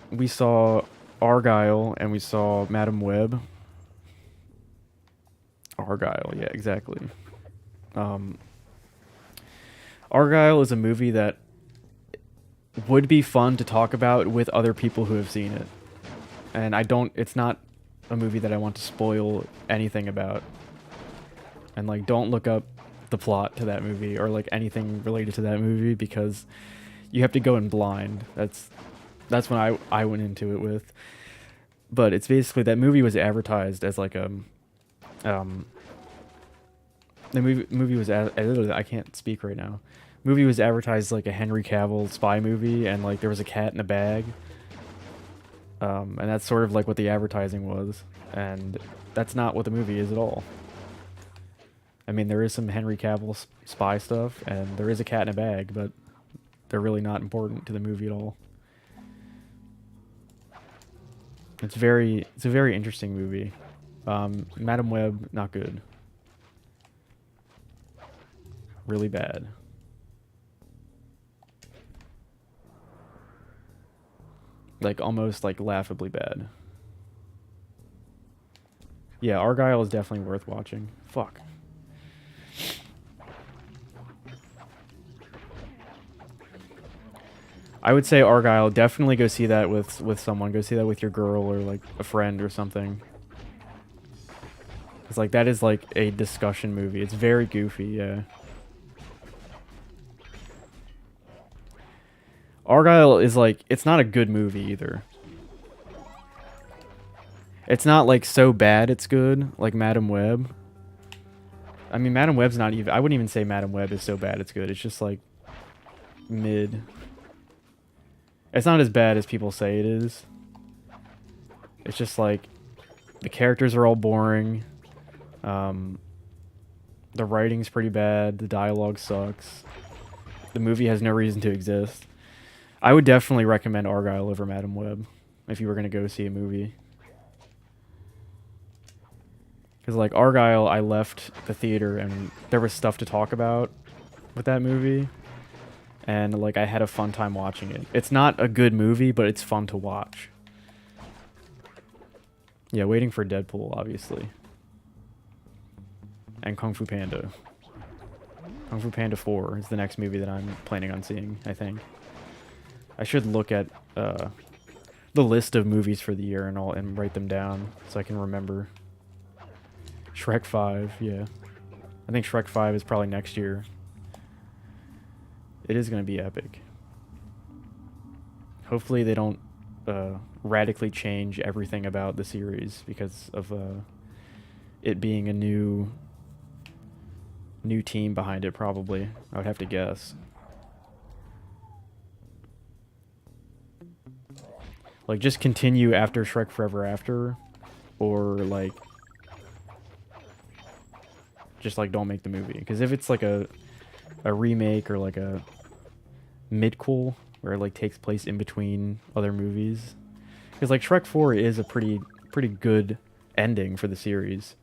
we saw Argyle and we saw Madam Web. Argyle, yeah, exactly. Argyle is a movie that would be fun to talk about with other people who have seen it. And it's not a movie that I want to spoil anything about. And like, don't look up the plot to that movie or like anything related to that movie because you have to go in blind. That's when I went into it with. But it's basically that movie was advertised as like the movie was I can't speak right now. Movie was advertised like a Henry Cavill spy movie, and like there was a cat in a bag. And that's sort of like what the advertising was, and that's not what the movie is at all. I mean, there is some Henry Cavill spy stuff, and there is a cat in a bag, but they're really not important to the movie at all. It's a very interesting movie. Madam Web, not good. Really bad. Like almost like laughably bad. Yeah, Argyle is definitely worth watching. Fuck. I would say Argyle, definitely go see that with someone. Go see that with your girl or like a friend or something. It's like that is like a discussion movie. It's very goofy, yeah. Argyle is like, it's not a good movie either. It's not like so bad it's good, like Madam Web. I mean, Madam Web's not even, I wouldn't even say Madam Web is so bad it's good. It's just like mid. It's not as bad as people say it is. It's just like the characters are all boring. The writing's pretty bad. The dialogue sucks. The movie has no reason to exist. I would definitely recommend Argyle over Madam Web if you were going to go see a movie. Because like Argyle, I left the theater and there was stuff to talk about with that movie. And like I had a fun time watching it. It's not a good movie, but it's fun to watch. Yeah, waiting for Deadpool, obviously. And Kung Fu Panda. Kung Fu Panda 4 is the next movie that I'm planning on seeing, I think. I should look at the list of movies for the year and write them down so I can remember. Shrek 5, yeah. I think Shrek 5 is probably next year. It is going to be epic. Hopefully they don't radically change everything about the series because of it being a new team behind it, probably. I would have to guess. Like, just continue after Shrek Forever After, or like just like don't make the movie. Because if it's like a remake or like a midquel where it like takes place in between other movies, because like Shrek 4 is a pretty good ending for the series.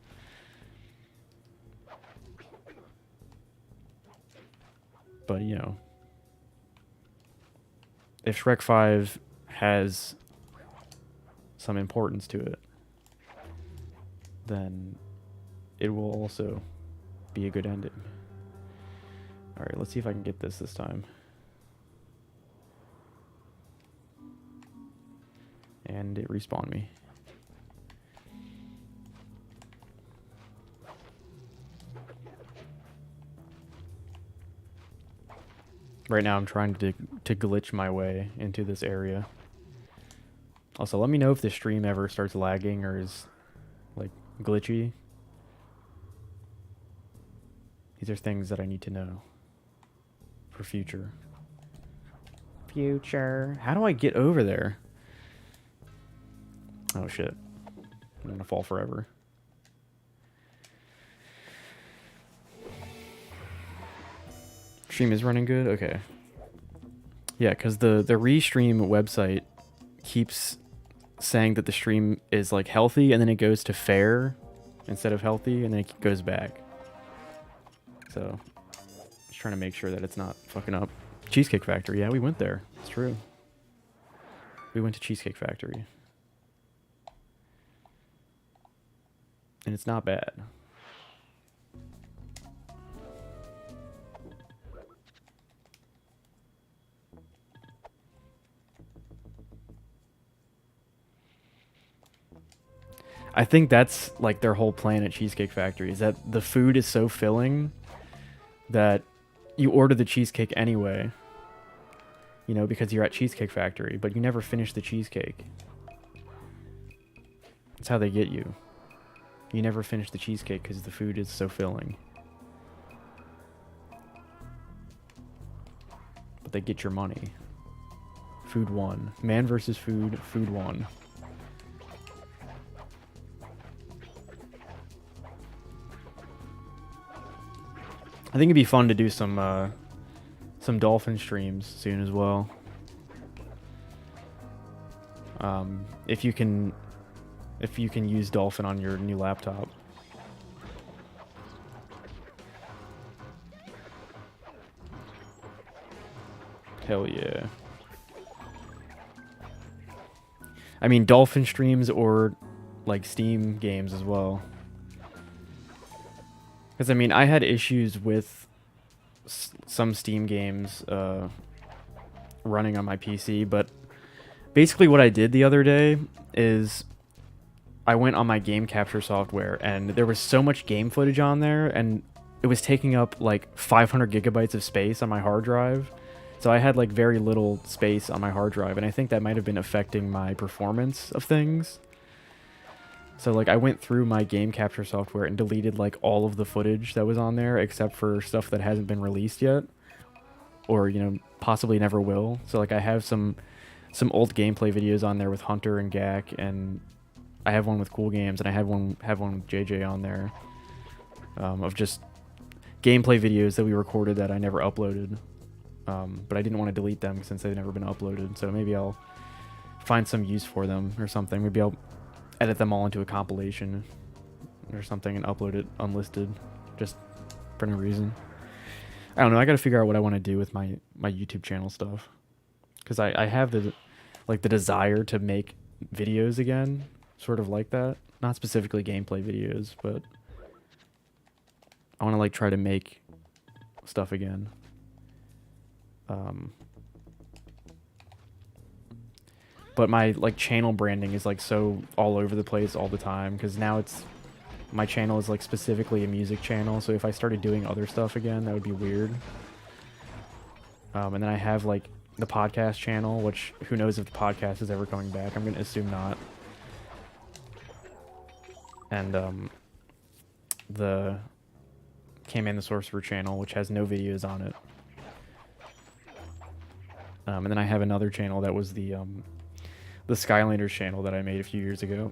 But you know, if Shrek 5 has some importance to it, then it will also be a good ending. Alright, let's see if I can get this time. And it respawned me. Right now I'm trying to glitch my way into this area. Also, let me know if the stream ever starts lagging or is like glitchy. These are things that I need to know for future. How do I get over there? Oh shit. I'm gonna fall forever. Stream is running good? Okay. Yeah, because the Restream website keeps saying that the stream is like healthy, and then it goes to fair instead of healthy, and then it goes back. So, just trying to make sure that it's not fucking up. Cheesecake Factory, yeah, we went there. It's true. We went to Cheesecake Factory. And it's not bad. I think that's like their whole plan at Cheesecake Factory, is that the food is so filling that you order the cheesecake anyway, you know, because you're at Cheesecake Factory, but you never finish the cheesecake. That's how they get you. You never finish the cheesecake because the food is so filling. But they get your money. Food won. Man versus food, food won. I think it'd be fun to do some dolphin streams soon as well. If you can use Dolphin on your new laptop. Hell yeah. I mean, Dolphin streams or like Steam games as well. Because, I mean, I had issues with some Steam games running on my PC, but basically what I did the other day is I went on my game capture software, and there was so much game footage on there, and it was taking up like 500 gigabytes of space on my hard drive. So I had like very little space on my hard drive, and I think that might have been affecting my performance of things. So like I went through my game capture software and deleted like all of the footage that was on there except for stuff that hasn't been released yet, or you know, possibly never will. So like I have some old gameplay videos on there with Hunter and Gak, and I have one with Cool Games, and I have one with JJ on there, of just gameplay videos that we recorded that I never uploaded. But I didn't want to delete them since they've never been uploaded. So maybe I'll find some use for them or something. Maybe I'll edit them all into a compilation or something and upload it unlisted, just for no reason. I don't know. I got to figure out what I want to do with my YouTube channel stuff, because I have the desire to make videos again, sort of like that. Not specifically gameplay videos, but I want to like try to make stuff again. But my like channel branding is like so all over the place all the time, because now my channel is like specifically a music channel, so if I started doing other stuff again, that would be weird. And then I have like the podcast channel, which who knows if the podcast is ever coming back. I'm gonna assume not. And the Caveman the Sorcerer channel, which has no videos on it. And then I have another channel that was the Skylanders channel that I made a few years ago,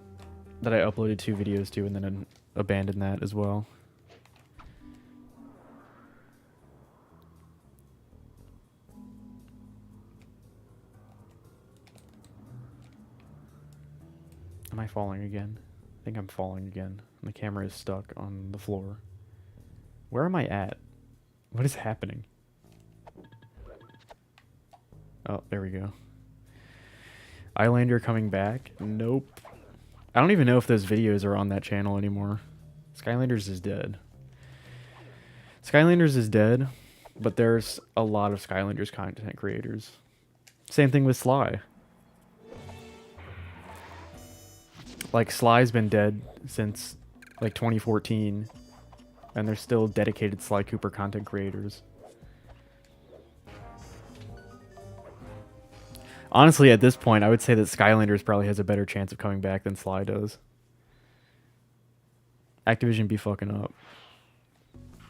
that I uploaded 2 videos to, and then abandoned that as well. Am I falling again? I think I'm falling again. And the camera is stuck on the floor. Where am I at? What is happening? Oh, there we go. Islander coming back? Nope. I don't even know if those videos are on that channel anymore. Skylanders is dead. Skylanders is dead, but there's a lot of Skylanders content creators. Same thing with Sly. Like, Sly's been dead since, like, 2014, and there's still dedicated Sly Cooper content creators. Honestly, at this point, I would say that Skylanders probably has a better chance of coming back than Sly does. Activision be fucking up.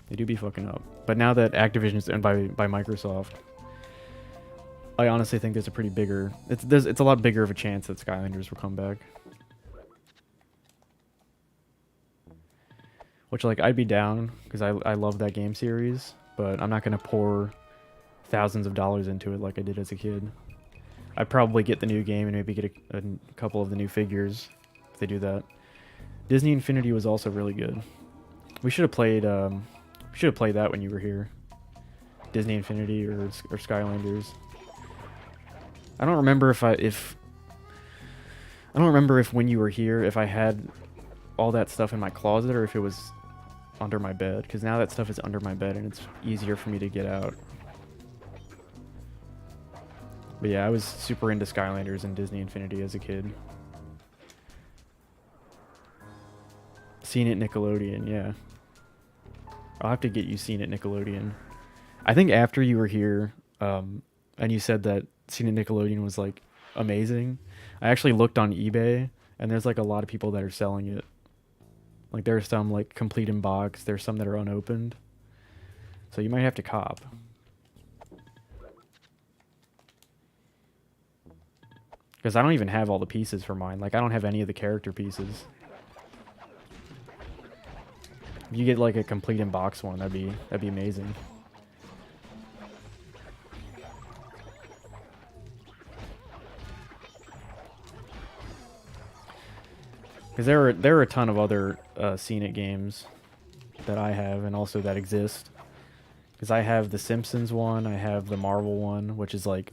They do be fucking up. But now that Activision is owned by Microsoft, I honestly think there's a pretty bigger... It's a lot bigger of a chance that Skylanders will come back. Which, like, I'd be down, because I love that game series, but I'm not going to pour thousands of dollars into it like I did as a kid. I'd probably get the new game and maybe get a couple of the new figures if they do that. Disney Infinity was also really good. We should have played that when you were here. Disney Infinity or Skylanders. I don't remember if when you were here if I had all that stuff in my closet or if it was under my bed, because now that stuff is under my bed and it's easier for me to get out. But yeah, I was super into Skylanders and Disney Infinity as a kid. Seen it Nickelodeon, yeah. I'll have to get you Seen it Nickelodeon. I think after you were here, and you said that Seen it Nickelodeon was like amazing, I actually looked on eBay and there's like a lot of people that are selling it. Like there's some like complete in box, there's some that are unopened. So you might have to cop. Because I don't even have all the pieces for mine. Like, I don't have any of the character pieces. If you get, like, a complete in-box one, that'd be amazing. Because there are a ton of other Seen It games that I have and also that exist. Because I have the Simpsons one, I have the Marvel one, which is, like,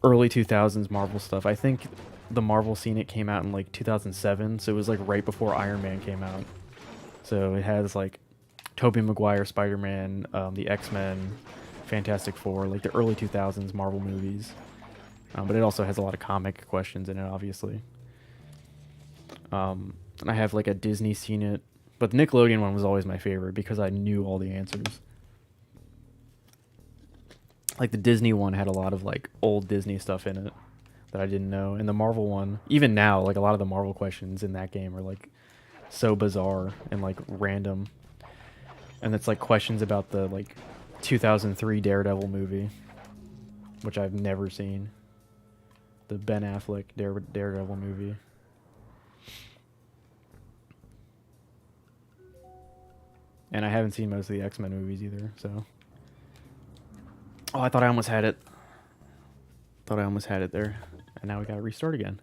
early 2000s Marvel stuff. I think the Marvel Seen It came out in like 2007, so it was like right before Iron Man came out. So it has like Tobey Maguire Spider-Man, the X-Men, Fantastic Four, like the early 2000s Marvel movies. But it also has a lot of comic questions in it, obviously. And I have like a Disney Seen It, but the Nickelodeon one was always my favorite because I knew all the answers. Like the Disney one had a lot of like old Disney stuff in it that I didn't know. And the Marvel one, even now, like a lot of the Marvel questions in that game are like so bizarre and like random. And it's like questions about the like 2003 Daredevil movie, which I've never seen. The Ben Affleck Daredevil movie. And I haven't seen most of the X-Men movies either, so... Oh, I thought I almost had it. Thought I almost had it there. And now we gotta restart again.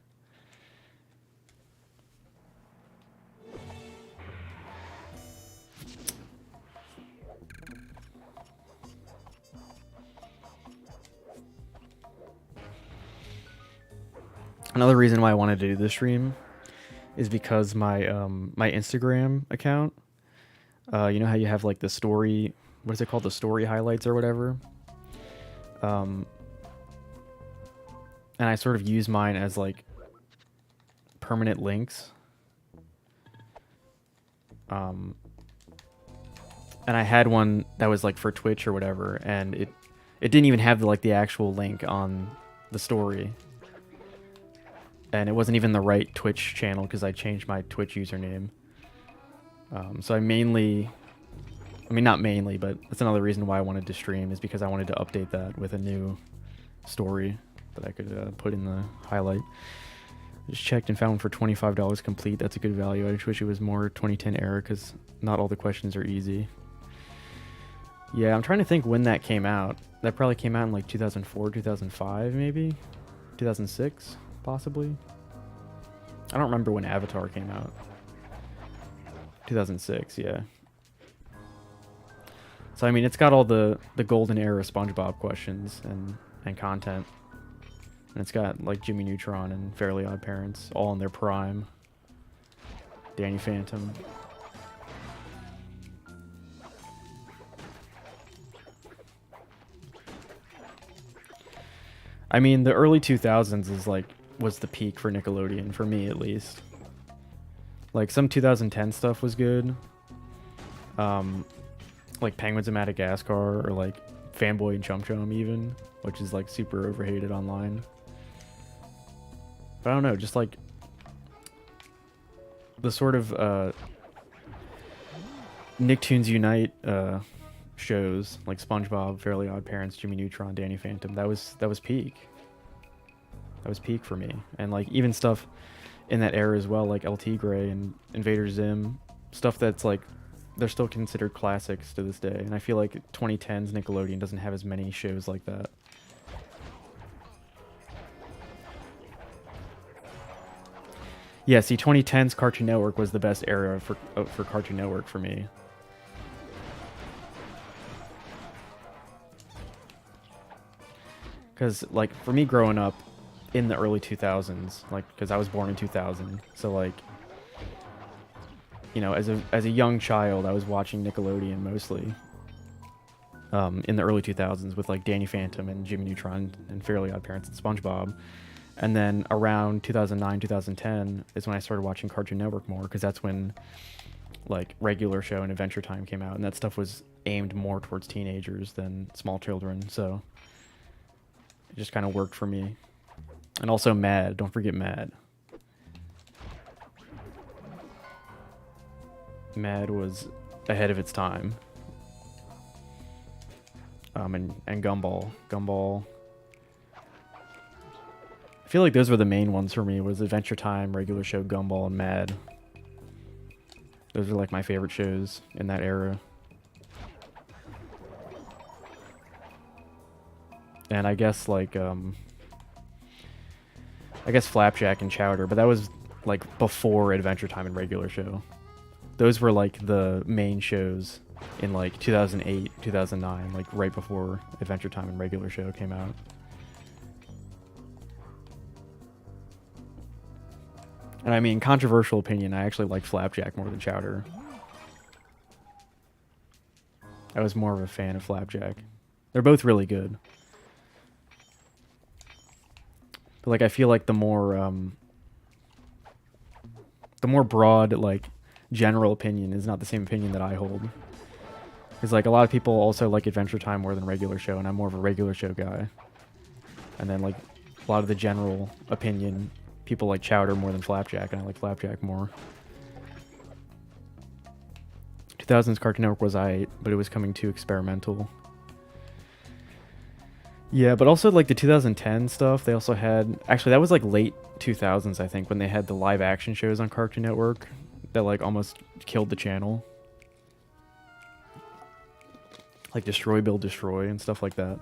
Another reason why I wanted to do this stream is because my my Instagram account, you know how you have like the story, what is it called? The story highlights or whatever? And I sort of use mine as like permanent links. And I had one that was like for Twitch or whatever, and it didn't even have the actual link on the story. And it wasn't even the right Twitch channel because I changed my Twitch username. So I mainly, I mean, not mainly, but that's another reason why I wanted to stream, is because I wanted to update that with a new story that I could put in the highlight. Just checked and found one for $25 complete. That's a good value. I just wish it was more 2010 era because not all the questions are easy. Yeah, I'm trying to think when that came out. That probably came out in like 2004, 2005, maybe? 2006, possibly? I don't remember when Avatar came out. 2006, yeah. So, I mean, it's got all the golden era SpongeBob questions and content. And it's got, like, Jimmy Neutron and Fairly Odd Parents all in their prime. Danny Phantom. I mean, the early 2000s is, like, was the peak for Nickelodeon, for me at least. Like, some 2010 stuff was good. Like Penguins of Madagascar, or like Fanboy and Chum Chum even, which is like super overhated online. But I don't know, just like the sort of Nicktoons Unite shows, like SpongeBob, Fairly Odd Parents, Jimmy Neutron, Danny Phantom, that was peak. That was peak for me. And like even stuff in that era as well, like LT Gray and Invader Zim, stuff that's like, they're still considered classics to this day. And I feel like 2010's Nickelodeon doesn't have as many shows like that. Yeah, see, 2010's Cartoon Network was the best era for Cartoon Network for me. Because, like, for me growing up in the early 2000s, like, because I was born in 2000, so, like, you know, as a young child, I was watching Nickelodeon mostly in the early 2000s with, like, Danny Phantom and Jimmy Neutron and Fairly Odd Parents and SpongeBob. And then around 2009, 2010 is when I started watching Cartoon Network more, because that's when, like, Regular Show and Adventure Time came out, and that stuff was aimed more towards teenagers than small children, so it just kind of worked for me. And also Mad. Don't forget Mad. Mad was ahead of its time. And Gumball. Gumball. I feel like those were the main ones for me, was Adventure Time, Regular Show, Gumball, and Mad. Those are like my favorite shows in that era. And I guess like I guess Flapjack and Chowder, but that was like before Adventure Time and Regular Show. Those were like the main shows in like 2008, 2009, like right before Adventure Time and Regular Show came out. And I mean, controversial opinion, I actually like Flapjack more than Chowder. I was more of a fan of Flapjack. They're both really good. But like, I feel like the more broad, like, general opinion is not the same opinion that I hold. Because like a lot of people also like Adventure Time more than Regular Show, and I'm more of a Regular Show guy. And then like a lot of the general opinion, people like Chowder more than Flapjack, and I like Flapjack more. 2000s Cartoon Network was aight, but it was coming too experimental. Yeah, but also like the 2010 stuff, they also had, actually that was like late 2000s I think, when they had the live action shows on Cartoon Network that like almost killed the channel. Like Destroy, Build, Destroy and stuff like that.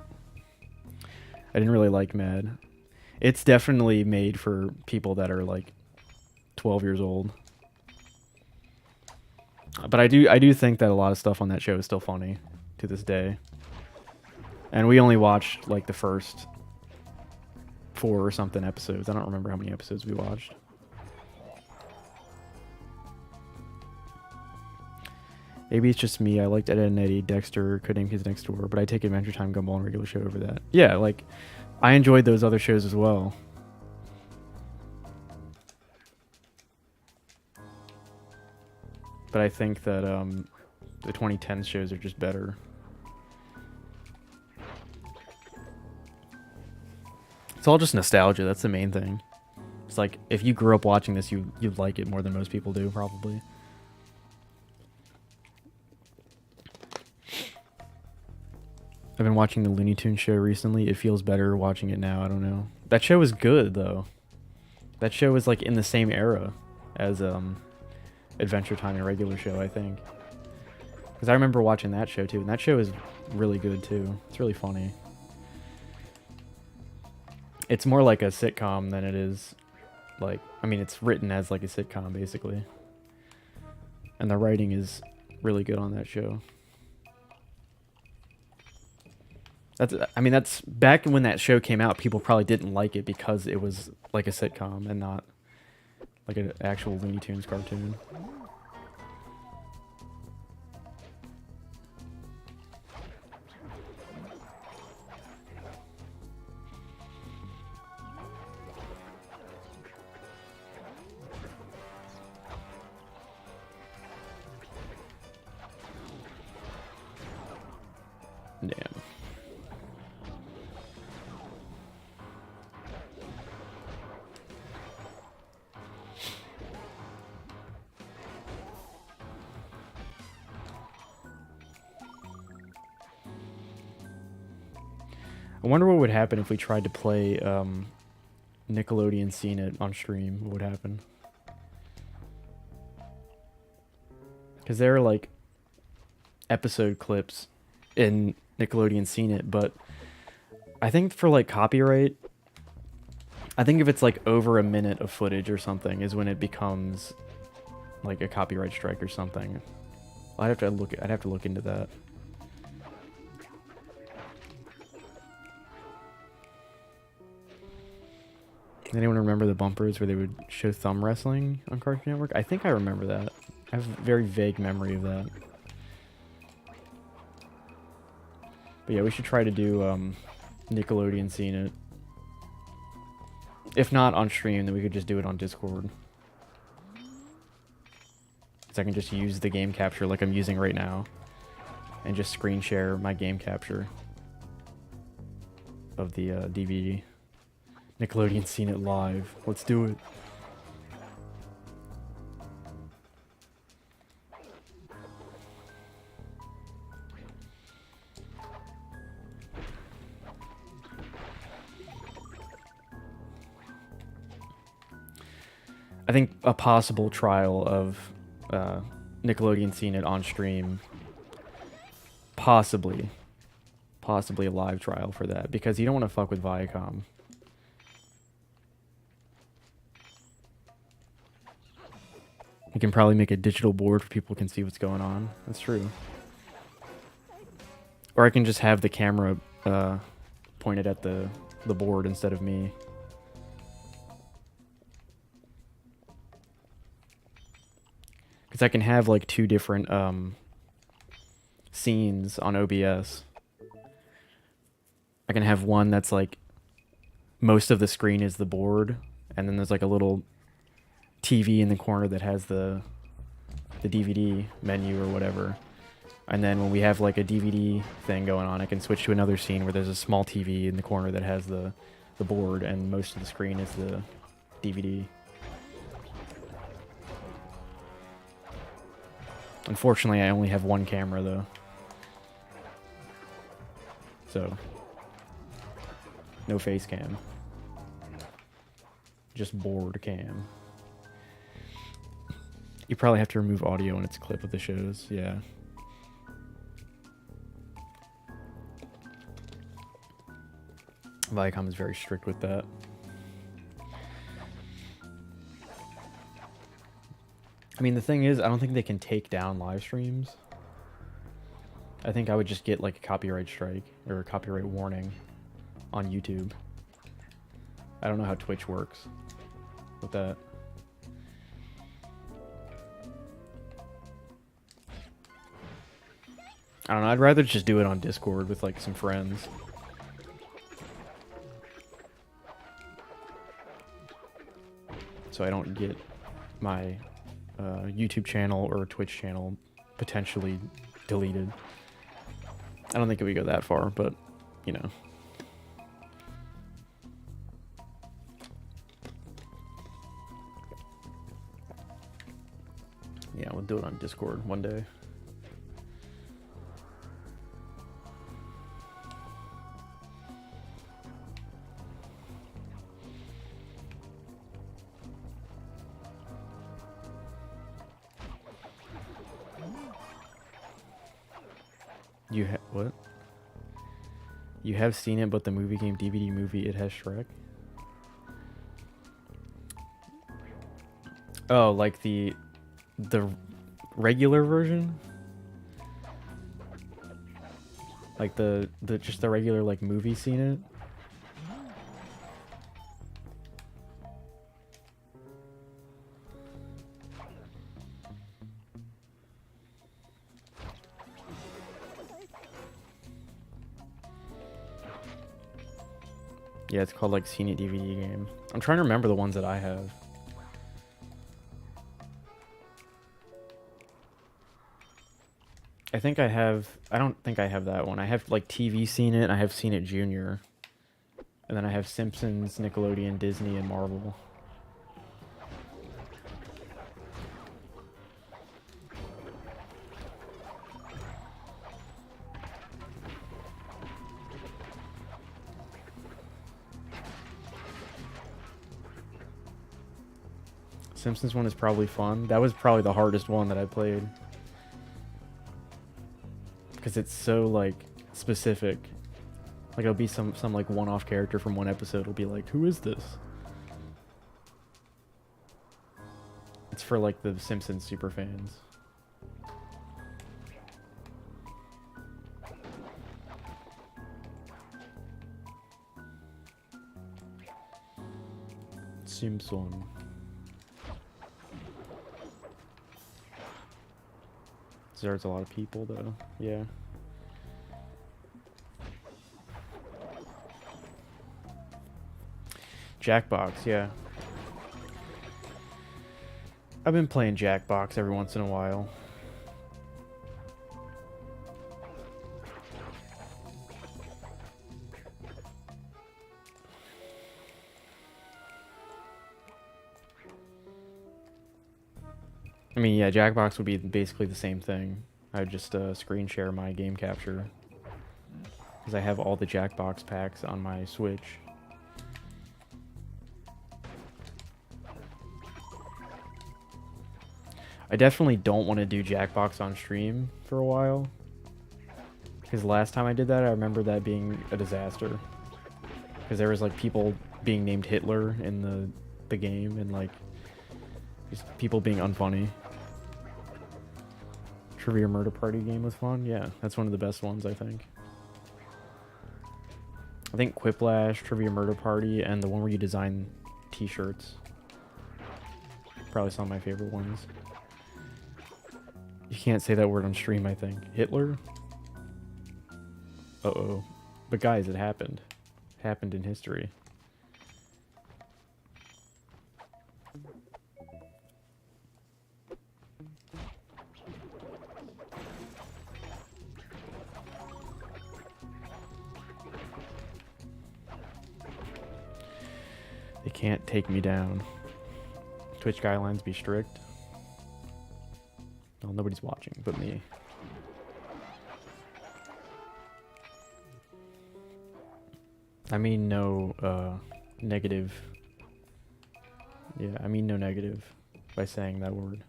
I didn't really like Mad. It's definitely made for people that are like 12 years old. But I do think that a lot of stuff on that show is still funny to this day. And we only watched like the first 4 or something episodes. I don't remember how many episodes we watched. Maybe it's just me. I liked Ed, Edd and Eddy, Dexter, Coding Kids Next Door, but I take Adventure Time, Gumball, and Regular Show over that. Yeah, like, I enjoyed those other shows as well. But I think that the 2010s shows are just better. all just nostalgia. That's the main thing. It's like if you grew up watching this, you'd like it more than most people do, probably. I've been watching the Looney Tunes show recently. It feels better watching it now. I don't know. That show was good though. That show was like in the same era as Adventure Time and Regular Show, I think. Because I remember watching that show too, and that show is really good too. It's really funny. It's more like a sitcom than it is like, I mean, it's written as like a sitcom basically. And the writing is really good on that show. That's back when that show came out, people probably didn't like it because it was like a sitcom and not like an actual Looney Tunes cartoon. Damn. I wonder what would happen if we tried to play Nickelodeon Scene It on stream. What would happen? Because there are like episode clips in Nickelodeon Scene It, but I think for like copyright, I think if it's like over a minute of footage or something is when it becomes like a copyright strike or something. I'd have to look into that. Anyone remember the bumpers where they would show thumb wrestling on Cartoon Network? I think I remember that. I have a very vague memory of that. But yeah, we should try to do Nickelodeon Scene It. If not on stream, then we could just do it on Discord. So I can just use the game capture like I'm using right now. And just screen share my game capture of the DVD. Nickelodeon Scene It live. Let's do it. I think a possible trial of Nickelodeon Scene It on stream, possibly a live trial for that, because you don't want to fuck with Viacom. You can probably make a digital board where people can see what's going on. That's true. Or I can just have the camera pointed at the board instead of me. Because I can have like two different scenes on OBS. I can have one that's like most of the screen is the board, and then there's like a little TV in the corner that has the DVD menu or whatever. And then when we have like a DVD thing going on, I can switch to another scene where there's a small TV in the corner that has the board, and most of the screen is the DVD. Unfortunately, I only have one camera though. So, no face cam. Just board cam. You probably have to remove audio when it's a clip of the shows, yeah. Viacom is very strict with that. I mean, the thing is, I don't think they can take down live streams. I think I would just get like a copyright strike or a copyright warning on YouTube. I don't know how Twitch works with that. I don't know, I'd rather just do it on Discord with like some friends. So I don't get my YouTube channel or Twitch channel potentially deleted. I don't think it would go that far, but you know. Yeah, we'll do it on Discord one day. What? You have seen it, but the movie game DVD movie, it has Shrek? Oh, like the regular version? Like the just the regular like movie seen it? Yeah, it's called like Seen It DVD game. I'm trying to remember the ones that I have. I think I have. I don't think I have that one. I have like TV Seen It. I have Seen It Junior, and then I have Simpsons, Nickelodeon, Disney, and Marvel. Simpsons one is probably fun. That was probably the hardest one that I played. Because it's so, like, specific. Like, it'll be some like, one-off character from one episode. It'll be like, who is this? It's for, like, the Simpsons super fans. Simpson. There's a lot of people though. Yeah. Jackbox, yeah. I've been playing Jackbox every once in a while. I mean, yeah, Jackbox would be basically the same thing. I would just screen share my game capture. Because I have all the Jackbox packs on my Switch. I definitely don't want to do Jackbox on stream for a while. Because last time I did that, I remember that being a disaster. Because there was like people being named Hitler in the game and like just people being unfunny. Trivia Murder Party game was fun. Yeah, that's one of the best ones, I think. I think Quiplash, Trivia Murder Party, and the one where you design t-shirts. Probably some of my favorite ones. You can't say that word on stream, I think. Hitler? Uh-oh. But guys, it happened. Happened in history. They can't take me down. Twitch guidelines be strict. Well, nobody's watching but me. I mean no negative. Yeah, I mean no negative by saying that word.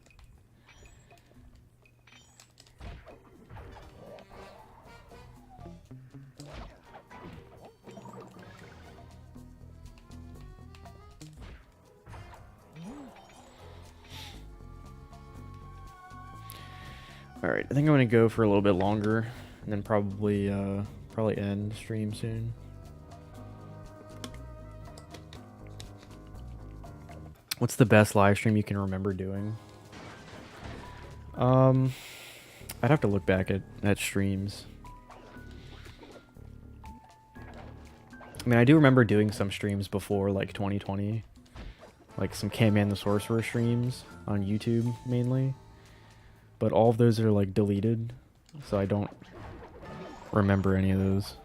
Alright, I think I'm gonna go for a little bit longer and then probably end stream soon. What's the best live stream you can remember doing? I'd have to look back at streams. I mean, I do remember doing some streams before, like 2020. Like some K-Man the Sorcerer streams on YouTube, mainly. But all of those are, like, deleted, so I don't remember any of those.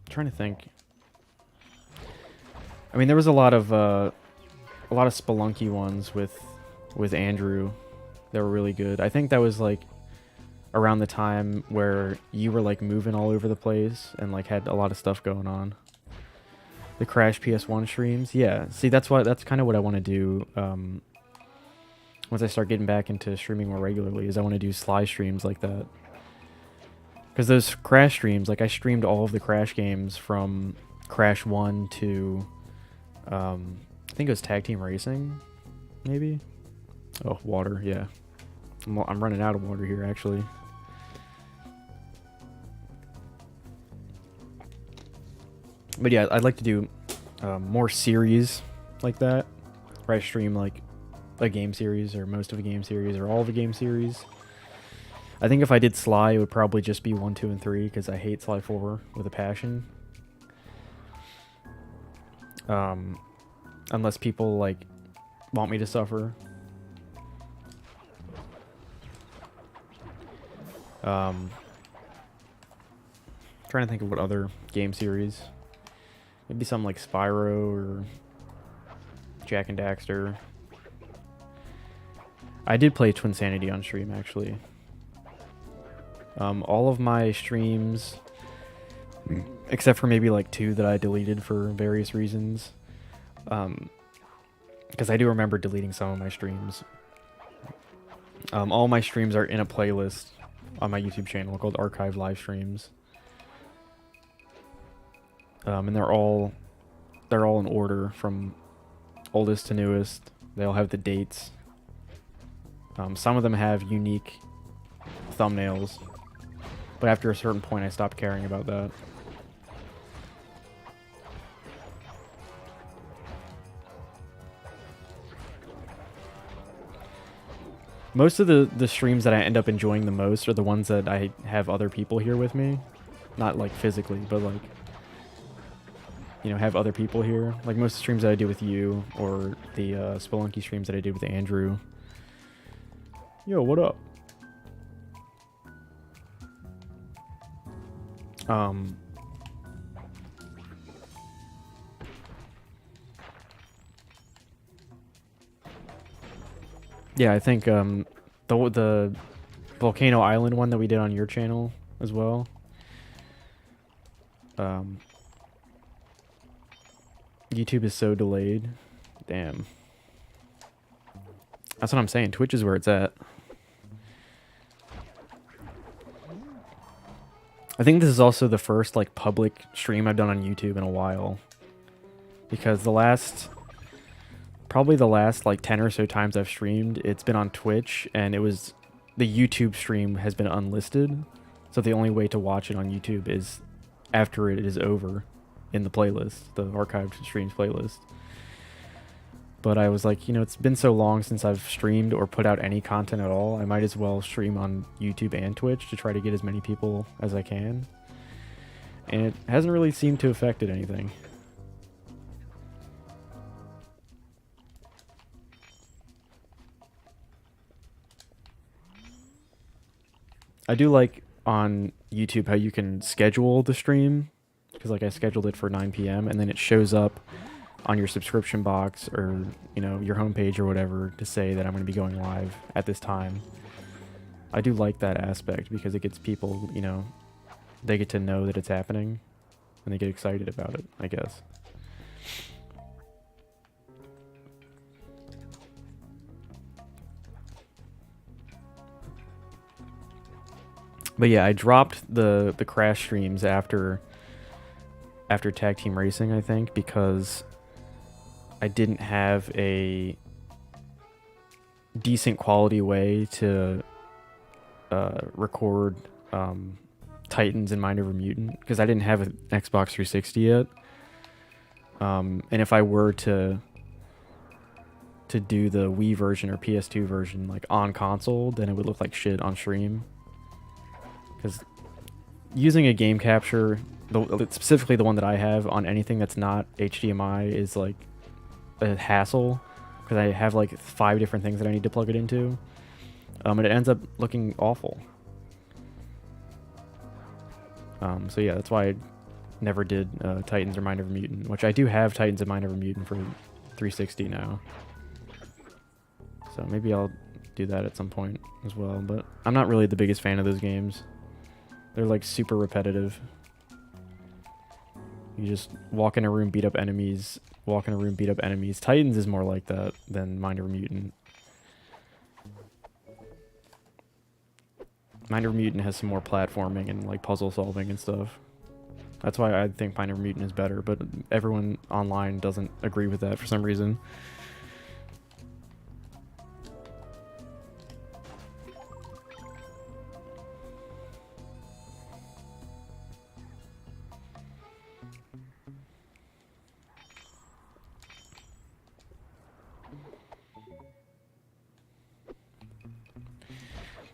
Trying to think. I mean, there was a lot of Spelunky ones with Andrew that were really good. I think that was like around the time where you were like moving all over the place and like had a lot of stuff going on. The Crash PS1 streams, yeah. See, that's kind of what I want to do. Once I start getting back into streaming more regularly, is I want to do Sly streams like that. Because those Crash streams, like I streamed all of the Crash games from Crash 1 to, I think it was Tag Team Racing, maybe? Oh, water, yeah. I'm running out of water here, actually. But yeah, I'd like to do more series like that, where I stream like a game series or most of a game series or all of a game series. I think if I did Sly, it would probably just be 1, 2, and 3 because I hate Sly 4 with a passion. Unless people like want me to suffer. Trying to think of what other game series. Maybe something like Spyro or Jak and Daxter. I did play Twinsanity on stream, actually. All of my streams, except for maybe like 2 that I deleted for various reasons. Because I do remember deleting some of my streams. All my streams are in a playlist on my YouTube channel called Archive Live Streams. And they're all in order from oldest to newest. They all have the dates. Some of them have unique thumbnails, but after a certain point I stopped caring about that. Most of the streams that I end up enjoying the most are the ones that I have other people here with me. Not like physically, but like, you know, have other people here. Like most of the streams that I do with you, or the Spelunky streams that I did with Andrew. Yo, what up? Yeah, I think the Volcano Island one that we did on your channel as well. YouTube is so delayed. Damn. That's what I'm saying. Twitch is where it's at. I think this is also the first like public stream I've done on YouTube in a while. Because probably the last like 10 or so times I've streamed, it's been on Twitch, and the YouTube stream has been unlisted. So the only way to watch it on YouTube is after it is over in the playlist, the archived streams playlist. But I was like, you know, it's been so long since I've streamed or put out any content at all, I might as well stream on YouTube and Twitch to try to get as many people as I can. And it hasn't really seemed to affect anything. I do like on YouTube how you can schedule the stream, because like I scheduled it for 9 p.m. and then it shows up on your subscription box or, you know, your homepage or whatever to say that I'm going to be going live at this time. I do like that aspect because it gets people, you know, they get to know that it's happening and they get excited about it, I guess. But yeah, I dropped the Crash streams after Tag Team Racing, I think, because I didn't have a decent quality way to record Titans and Mind Over Mutant, because I didn't have an Xbox 360 yet. And if I were to do the Wii version or PS2 version like on console, then it would look like shit on stream. Because using a game capture, specifically the one that I have, on anything that's not HDMI is like a hassle, because I have like 5 different things that I need to plug it into, and it ends up looking awful. So yeah, that's why never did Titans or Mind Over Mutant, which I do have Titans and Mind Over Mutant for 360 now. So maybe I'll do that at some point as well, but I'm not really the biggest fan of those games. They're like super repetitive. You just walk in a room, beat up enemies, walk in a room, beat up enemies. Titans is more like that than Mind Over Mutant. Mind Over Mutant has some more platforming and like puzzle solving and stuff. That's why I think Mind Over Mutant is better, but everyone online doesn't agree with that for some reason.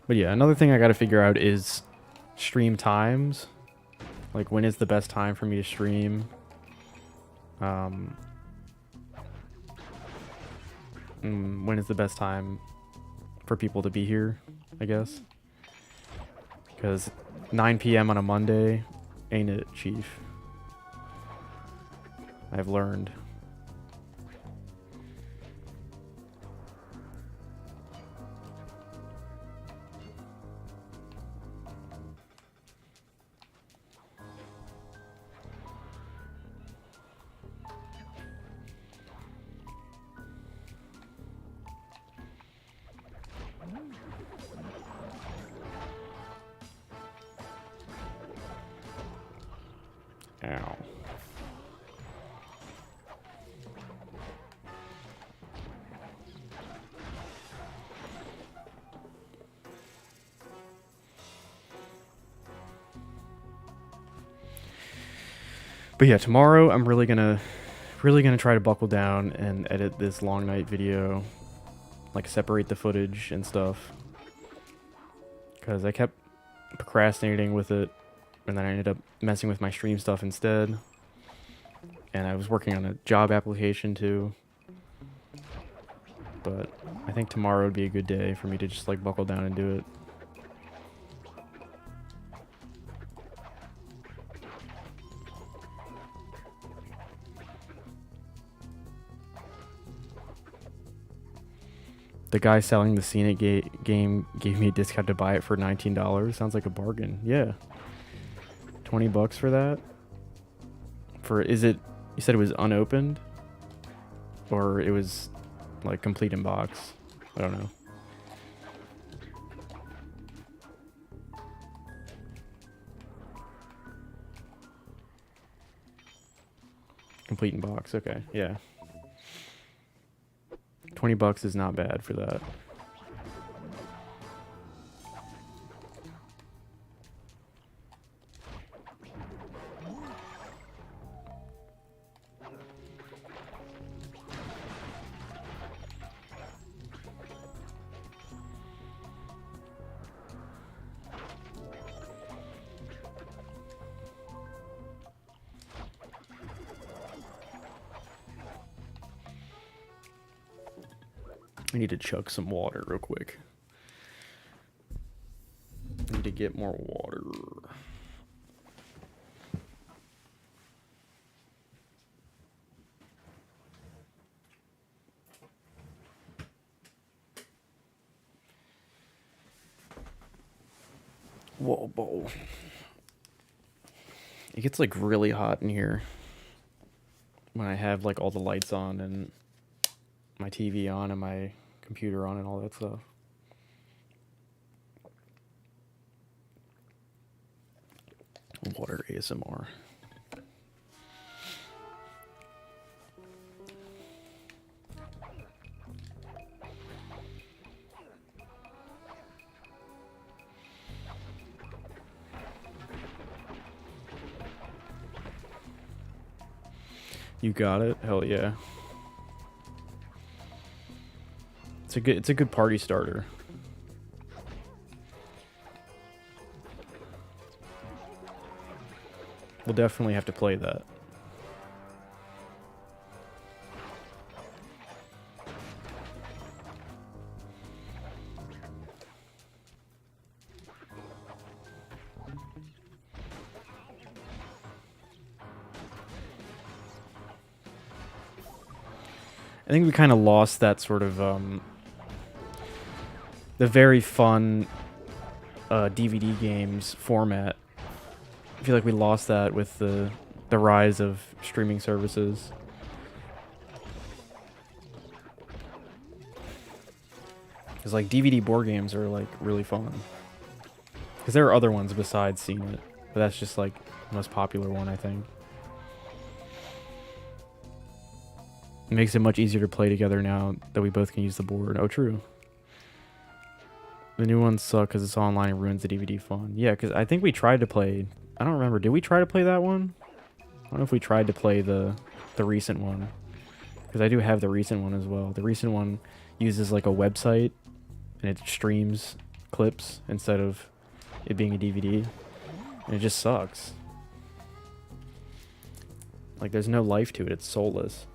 But yeah, another thing I gotta figure out is stream times. Like, when is the best time for me to stream? When is the best time for people to be here, I guess? Because 9 p.m. on a Monday, ain't it, Chief? I've learned. Ow. But yeah, tomorrow I'm really gonna try to buckle down and edit this long night video, like separate the footage and stuff, because I kept procrastinating with it, and then I ended up messing with my stream stuff instead. And I was working on a job application too. But I think tomorrow would be a good day for me to just like buckle down and do it. The guy selling the Scenic game gave me a discount to buy it for $19. Sounds like a bargain. Yeah. $20 for that? For, is it, you said it was unopened? Or it was like complete in box? I don't know. Complete in box, okay, yeah. $20 is not bad for that. I need to chug some water real quick. I need to get more water. Whoa. It gets like really hot in here when I have like all the lights on and my TV on and my computer on and all that stuff. Water ASMR. You got it? Hell yeah. It's a good party starter. We'll definitely have to play that. I think we kind of lost that sort of the very fun DVD games format. I feel like we lost that with the rise of streaming services. Because like DVD board games are like really fun. Because there are other ones besides Seen It, but that's just like the most popular one, I think. It makes it much easier to play together now that we both can use the board. Oh, true. The new ones suck because it's online and ruins the DVD fun. Yeah, because I think we tried to play... I don't remember. Did we try to play that one? I don't know if we tried to play the recent one. Because I do have the recent one as well. The recent one uses like a website and it streams clips instead of it being a DVD. And it just sucks. Like there's no life to it. It's soulless.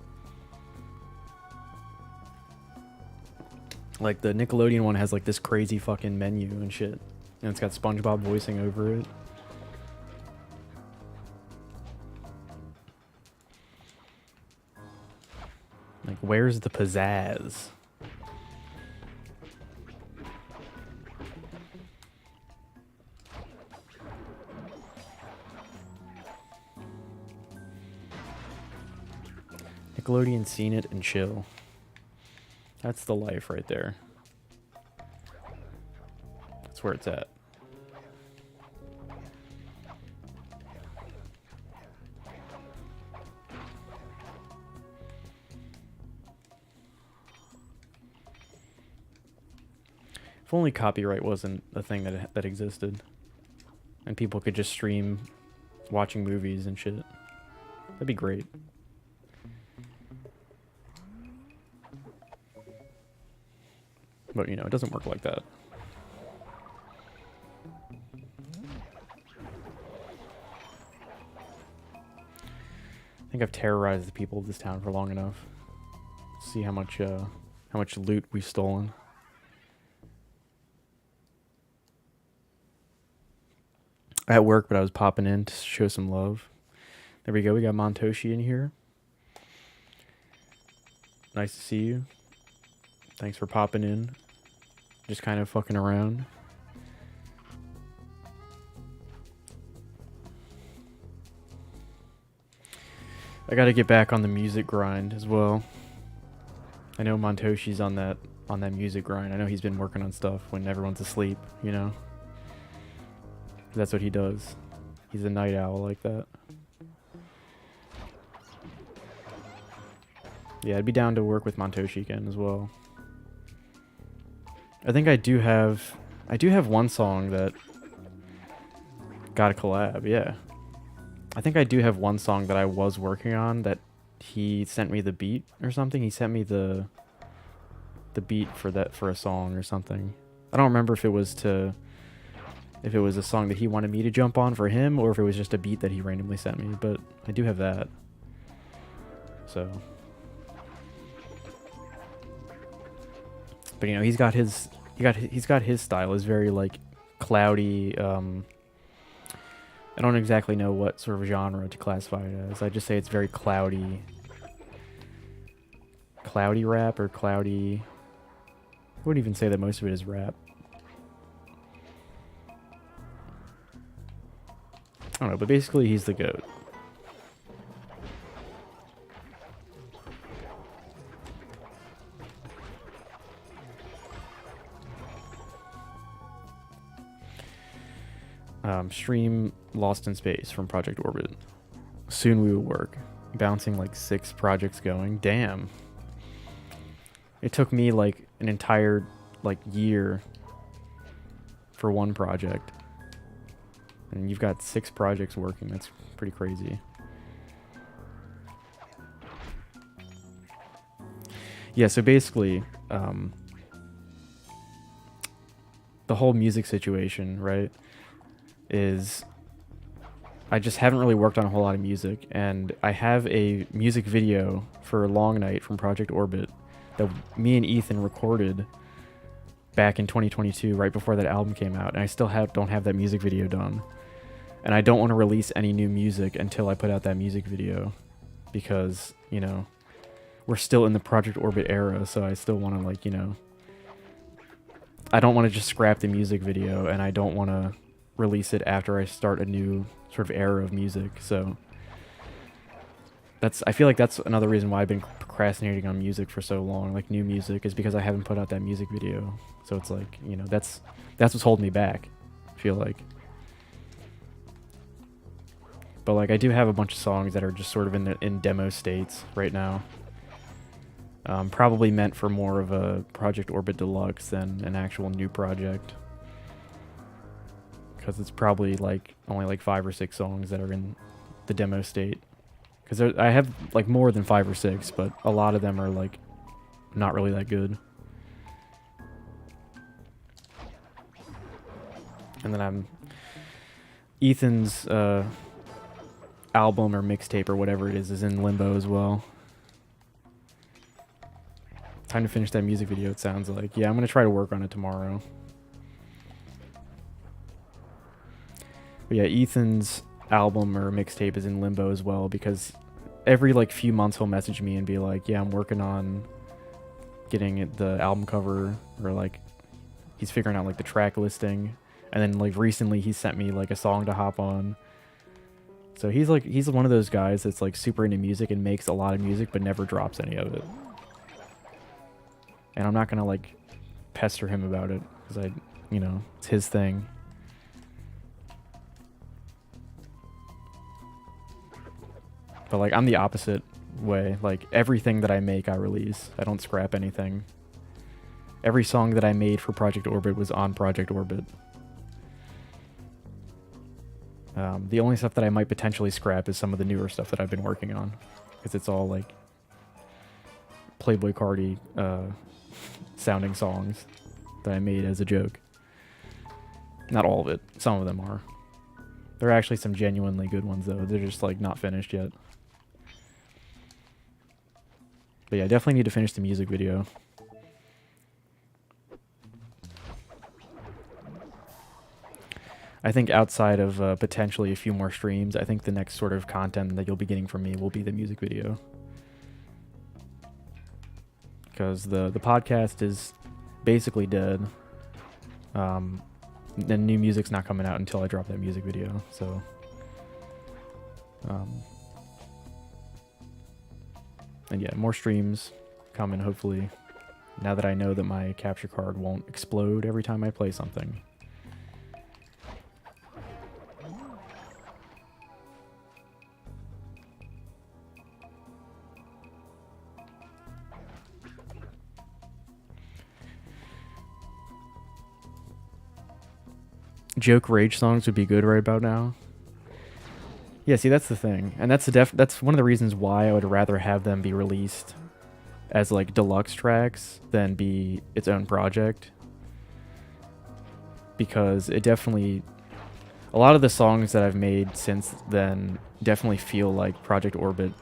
Like the Nickelodeon one has like this crazy fucking menu and shit. And it's got SpongeBob voicing over it. Like where's the pizzazz? Nickelodeon, Seen It, and chill. That's the life right there. That's where it's at. If only copyright wasn't a thing that existed. And people could just stream watching movies and shit. That'd be great. But, you know, it doesn't work like that. I think I've terrorized the people of this town for long enough. See how much loot we've stolen. At work, but I was popping in to show some love. There we go. We got Montoshi in here. Nice to see you. Thanks for popping in. Just kind of fucking around. I gotta get back on the music grind as well. I know Montoshi's on that music grind. I know he's been working on stuff when everyone's asleep, you know? That's what he does. He's a night owl like that. Yeah, I'd be down to work with Montoshi again as well. I think I do have one song that got a collab, yeah. I think I do have one song that I was working on that he sent me the beat or something. He sent me the beat for a song or something. I don't remember if it was a song that he wanted me to jump on for him or if it was just a beat that he randomly sent me, but I do have that. So, but you know, he's got his style. Is very like cloudy. I don't exactly know what sort of genre to classify it as. I just say it's very cloudy rap or cloudy. I wouldn't even say that most of it is rap. I don't know, but basically he's the GOAT. Stream Lost in Space from Project Orbit. Soon we will work. Bouncing like 6 projects going. Damn. It took me like an entire like year for one project. And you've got 6 projects working. That's pretty crazy. Yeah, so basically, the whole music situation, right, is I just haven't really worked on a whole lot of music, and I have a music video for Long Night from Project Orbit that me and Ethan recorded back in 2022, right before that album came out, and I still don't have that music video done. And I don't want to release any new music until I put out that music video, because, you know, we're still in the Project Orbit era, so I still want to, like, you know, I don't want to just scrap the music video, and I don't want to release it after I start a new sort of era of music. So I feel like that's another reason why I've been procrastinating on music for so long, like new music, is because I haven't put out that music video. So it's like, you know, that's what's holding me back, I feel like. But like, I do have a bunch of songs that are just sort of in demo states right now. Probably meant for more of a Project Orbit Deluxe than an actual new project. Because it's probably like only like 5 or 6 songs that are in the demo state. Because I have like more than 5 or 6, but a lot of them are like not really that good. And then Ethan's album or mixtape or whatever it is in limbo as well. Time to finish that music video, it sounds like. Yeah, I'm going to try to work on it tomorrow. But yeah, Ethan's album or mixtape is in limbo as well, because every like few months he'll message me and be like, yeah, I'm working on getting the album cover, or like he's figuring out like the track listing. And then like recently he sent me like a song to hop on. So he's one of those guys that's like super into music and makes a lot of music but never drops any of it. And I'm not gonna like pester him about it, because you know, it's his thing. But like, I'm the opposite way. Like, everything that I make, I release. I don't scrap anything. Every song that I made for Project Orbit was on Project Orbit. The only stuff that I might potentially scrap is some of the newer stuff that I've been working on, because it's all like Playboy Cardi sounding songs that I made as a joke. Not all of it. Some of them are. There are actually some genuinely good ones, though. They're just like not finished yet. But yeah, I definitely need to finish the music video. I think outside of potentially a few more streams, I think the next sort of content that you'll be getting from me will be the music video. Because the podcast is basically dead. The new music's not coming out until I drop that music video, so... and yeah, more streams coming, hopefully, now that I know that my capture card won't explode every time I play something. Joke rage songs would be good right about now. Yeah, see, that's the thing, and that's one of the reasons why I would rather have them be released as like deluxe tracks than be its own project. Because it definitely, a lot of the songs that I've made since then definitely feel like Project Orbit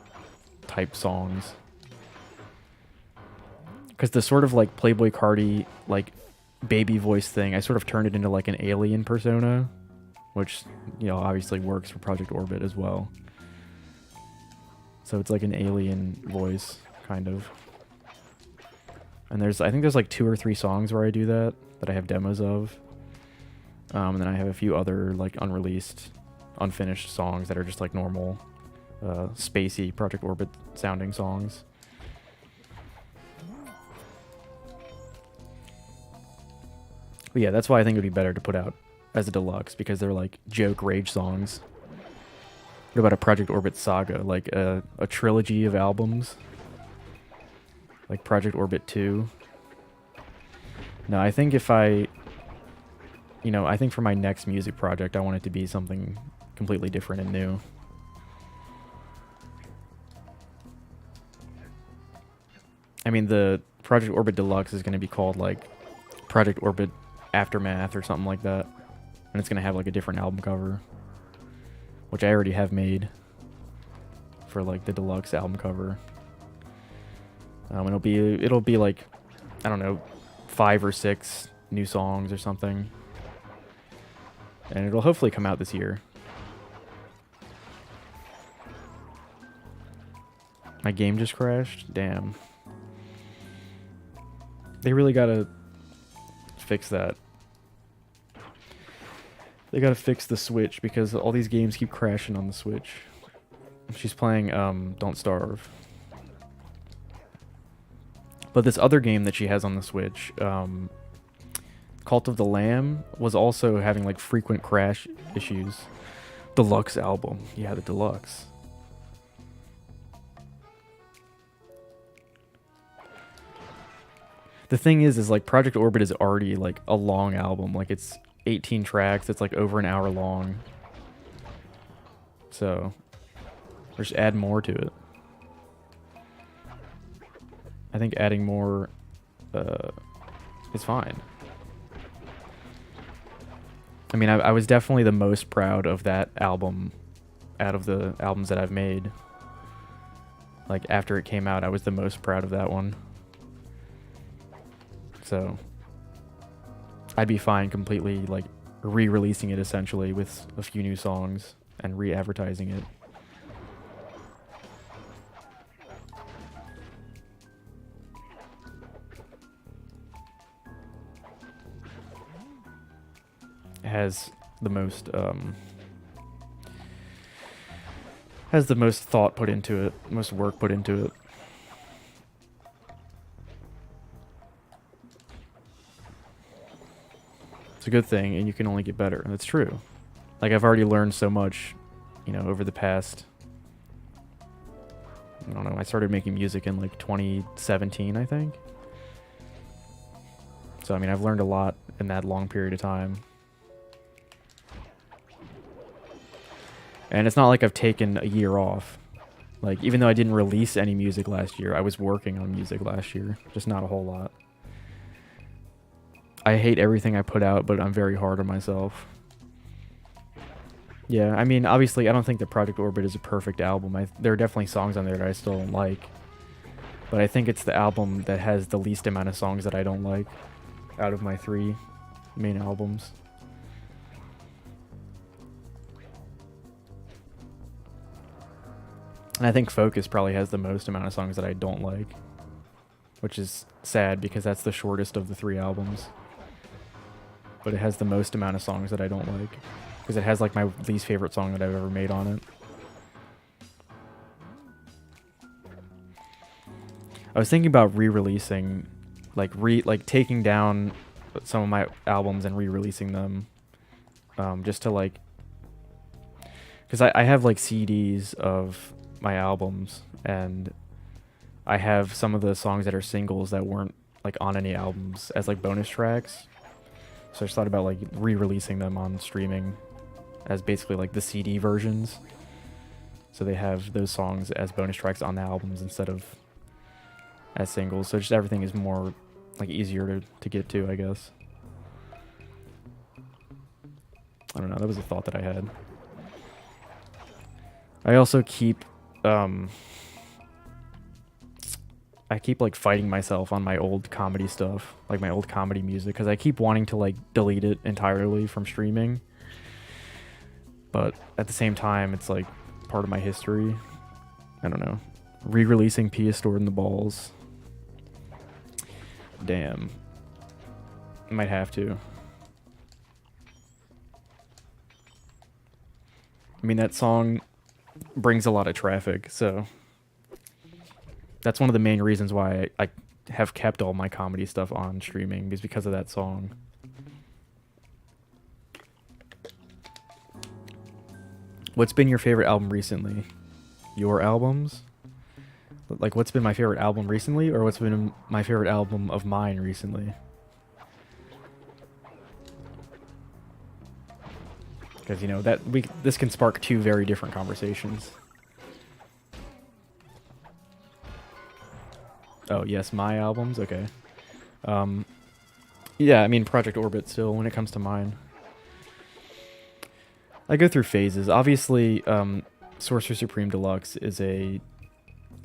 type songs. Because the sort of like Playboy Cardi like baby voice thing, I sort of turned it into like an alien persona, which, you know, obviously works for Project Orbit as well. So it's like an alien voice, kind of. And I think there's like 2 or 3 songs where I do that I have demos of. And then I have a few other like unreleased, unfinished songs that are just like normal, spacey Project Orbit sounding songs. But yeah, that's why I think it would be better to put out as a deluxe, because they're like joke rage songs. What about a Project Orbit saga, like a trilogy of albums, like Project Orbit 2? No, I think if I think for my next music project, I want it to be something completely different and new. I mean, the Project Orbit Deluxe is going to be called like Project Orbit Aftermath or something like that. And it's going to have like a different album cover, which I already have made for like the deluxe album cover. It'll be like, I don't know, 5 or 6 new songs or something. And it'll hopefully come out this year. My game just crashed? Damn. They really gotta fix that. They gotta fix the Switch because all these games keep crashing on the Switch. She's playing Don't Starve. But this other game that she has on the Switch, Cult of the Lamb, was also having like frequent crash issues. Deluxe album. Yeah, the deluxe. The thing is like Project Orbit is already like a long album. Like it's 18 tracks. It's like over an hour long. So, just add more to it. I think adding more is fine. I mean, I was definitely the most proud of that album out of the albums that I've made. Like, after it came out, I was the most proud of that one. So, I'd be fine completely, like, re-releasing it, essentially, with a few new songs and re-advertising it. Has the most thought put into it, most work put into it. It's a good thing, and you can only get better. That's true. Like, I've already learned so much, you know, over the past, I don't know, I started making music in like 2017, I think. So, I mean, I've learned a lot in that long period of time. And it's not like I've taken a year off. Like, even though I didn't release any music last year, I was working on music last year. Just not a whole lot. I hate everything I put out, but I'm very hard on myself. Yeah, I mean, obviously, I don't think that Project Orbit is a perfect album. There are definitely songs on there that I still don't like. But I think it's the album that has the least amount of songs that I don't like out of my 3 main albums. And I think Focus probably has the most amount of songs that I don't like. Which is sad because that's the shortest of the 3 albums. But it has the most amount of songs that I don't like. Because it has like my least favorite song that I've ever made on it. I was thinking about re-releasing, like taking down some of my albums and re-releasing them. Just to like... Because I have like CDs of my albums, and I have some of the songs that are singles that weren't like on any albums as like bonus tracks. So I just thought about like re-releasing them on streaming as basically like the CD versions. So they have those songs as bonus tracks on the albums instead of as singles. So just everything is more like easier to get to, I guess. I don't know, that was a thought that I had. I also keep like fighting myself on my old comedy stuff, like my old comedy music, because I keep wanting to like delete it entirely from streaming. But at the same time, it's like part of my history. I don't know. Re-releasing Pia Stored in the Balls. Damn. I might have to. I mean, that song brings a lot of traffic, so that's one of the main reasons why I have kept all my comedy stuff on streaming, is because of that song. What's been your favorite album recently? Your albums? Like, what's been my favorite album recently, or what's been my favorite album of mine recently? Because, you know, this can spark 2 very different conversations. Oh, yes, my albums? Okay. Yeah, I mean, Project Orbit still, when it comes to mine. I go through phases. Obviously, Sorcerer Supreme Deluxe is a,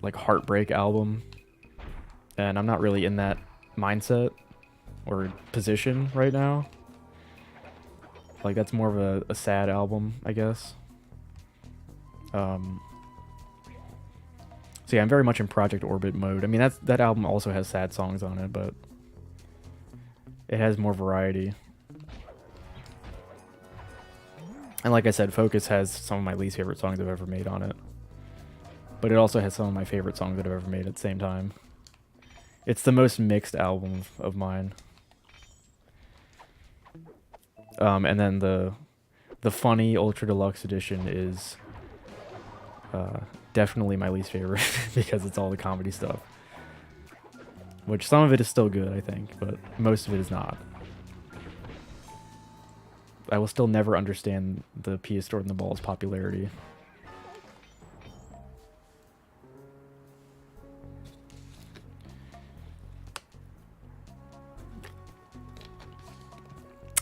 like, heartbreak album. And I'm not really in that mindset or position right now. Like, that's more of a sad album, I guess. So yeah, I'm very much in Project Orbit mode. I mean, that album also has sad songs on it, but it has more variety. And like I said, Focus has some of my least favorite songs I've ever made on it. But it also has some of my favorite songs that I've ever made at the same time. It's the most mixed album of mine. And then the funny Ultra Deluxe edition is definitely my least favorite because it's all the comedy stuff. Which some of it is still good, I think, but most of it is not. I will still never understand the Pia Stored in the Ball's popularity.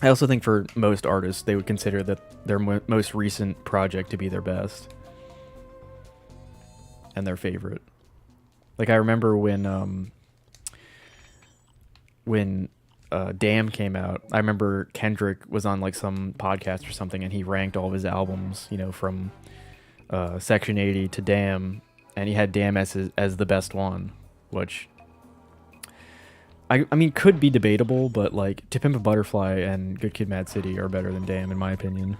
I also think for most artists, they would consider that their most recent project to be their best. And their favorite. Like, I remember when Damn came out, I remember Kendrick was on like some podcast or something, and he ranked all of his albums, you know, from Section 80 to Damn, and he had Damn as the best one, which I mean could be debatable, but like To Pimp a Butterfly and Good Kid, Mad City are better than Damn in my opinion.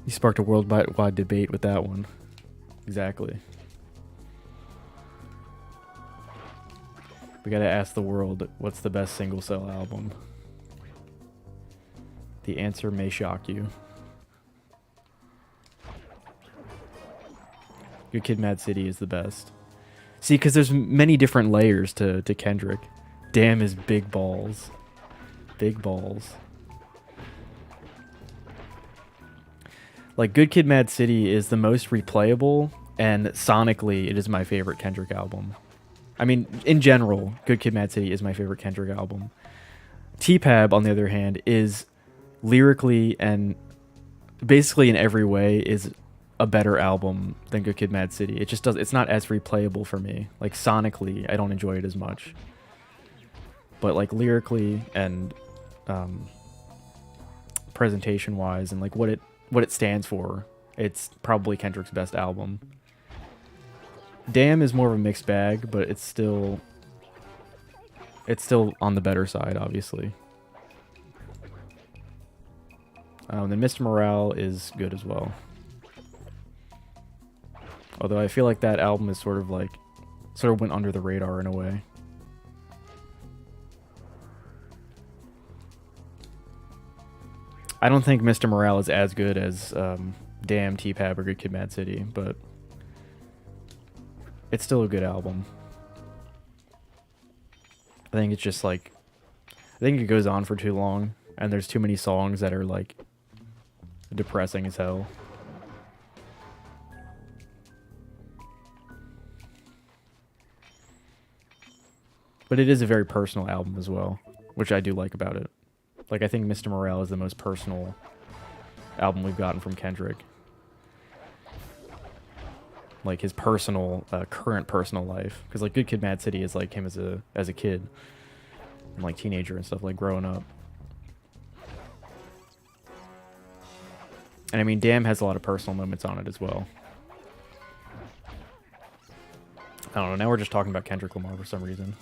He sparked a worldwide debate with that one. Exactly. We gotta ask the world, what's the best SingleCell album? The answer may shock you. Good Kid, Mad City is the best. See, because there's many different layers to Kendrick. Damn is big balls. Big balls. Like, Good Kid, Mad City is the most replayable, and sonically, it is my favorite Kendrick album. I mean, in general, Good Kid, Mad City is my favorite Kendrick album. T-Pab, on the other hand, is lyrically and basically in every way is a better album than Good Kid, Mad City. It's not as replayable for me. Like, sonically, I don't enjoy it as much. But, like, lyrically and presentation-wise and, like, what it stands for, it's probably Kendrick's best album. Damn is more of a mixed bag, but it's still on the better side, obviously. Then Mr. Morale is good as well. Although I feel like that album is sort of went under the radar in a way. I don't think Mr. Morale is as good as Damn, T-Pab, or Good Kid, Mad City, but it's still a good album. I think it's just like, I think it goes on for too long, and there's too many songs that are like depressing as hell. But it is a very personal album as well, which I do like about it. Like, I think Mr. Morale is the most personal album we've gotten from Kendrick. Like, his personal, current personal life. Because, like, Good Kid, Mad City is, like, him as a kid. And, like, teenager and stuff, like, growing up. And, I mean, Damn has a lot of personal moments on it as well. I don't know, now we're just talking about Kendrick Lamar for some reason.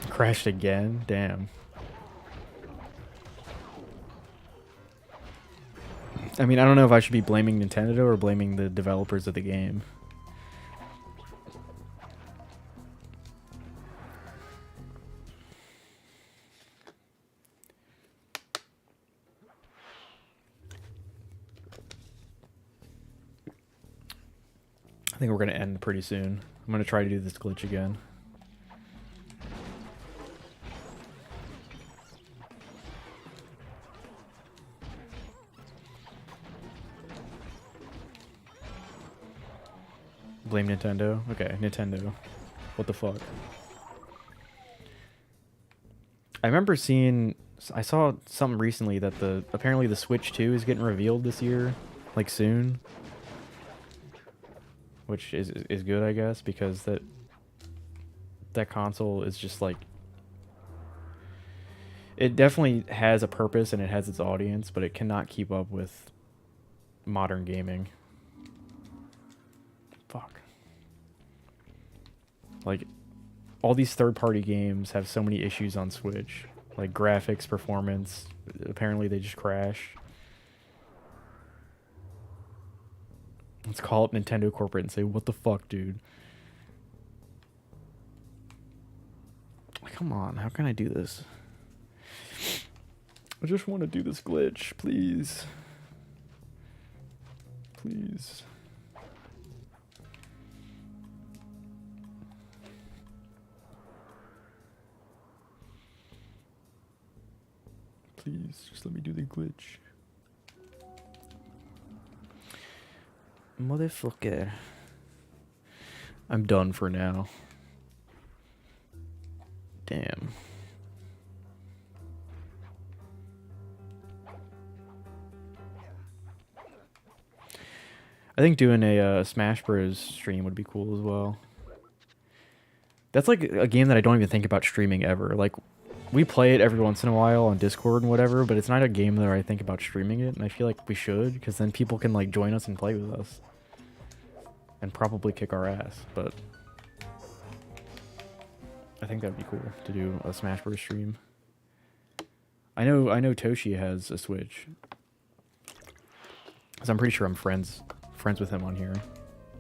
Crashed again? Damn. I mean, I don't know if I should be blaming Nintendo or blaming the developers of the game. I think we're going to end pretty soon. I'm going to try to do this glitch again. Blame Nintendo? Okay, Nintendo. What the fuck? I remember I saw something recently that apparently the Switch 2 is getting revealed this year, like soon. Which is good, I guess, because that that console is just like, it definitely has a purpose and it has its audience, but it cannot keep up with modern gaming. Fuck. Like, all these third-party games have so many issues on Switch. Like, graphics, performance. Apparently, they just crash. Let's call up Nintendo Corporate and say, what the fuck, dude? Come on, how can I do this? I just want to do this glitch, please. Please. Please, just let me do the glitch. Motherfucker. I'm done for now. Damn. I think doing a Smash Bros. Stream would be cool as well. That's like a game that I don't even think about streaming ever. Like, we play it every once in a while on Discord and whatever, but it's not a game that I think about streaming it, and I feel like we should, because then people can like join us and play with us. And probably kick our ass, but I think that'd be cool to do a Smash Bros. Stream. I know Toshi has a Switch. So I'm pretty sure I'm friends with him on here.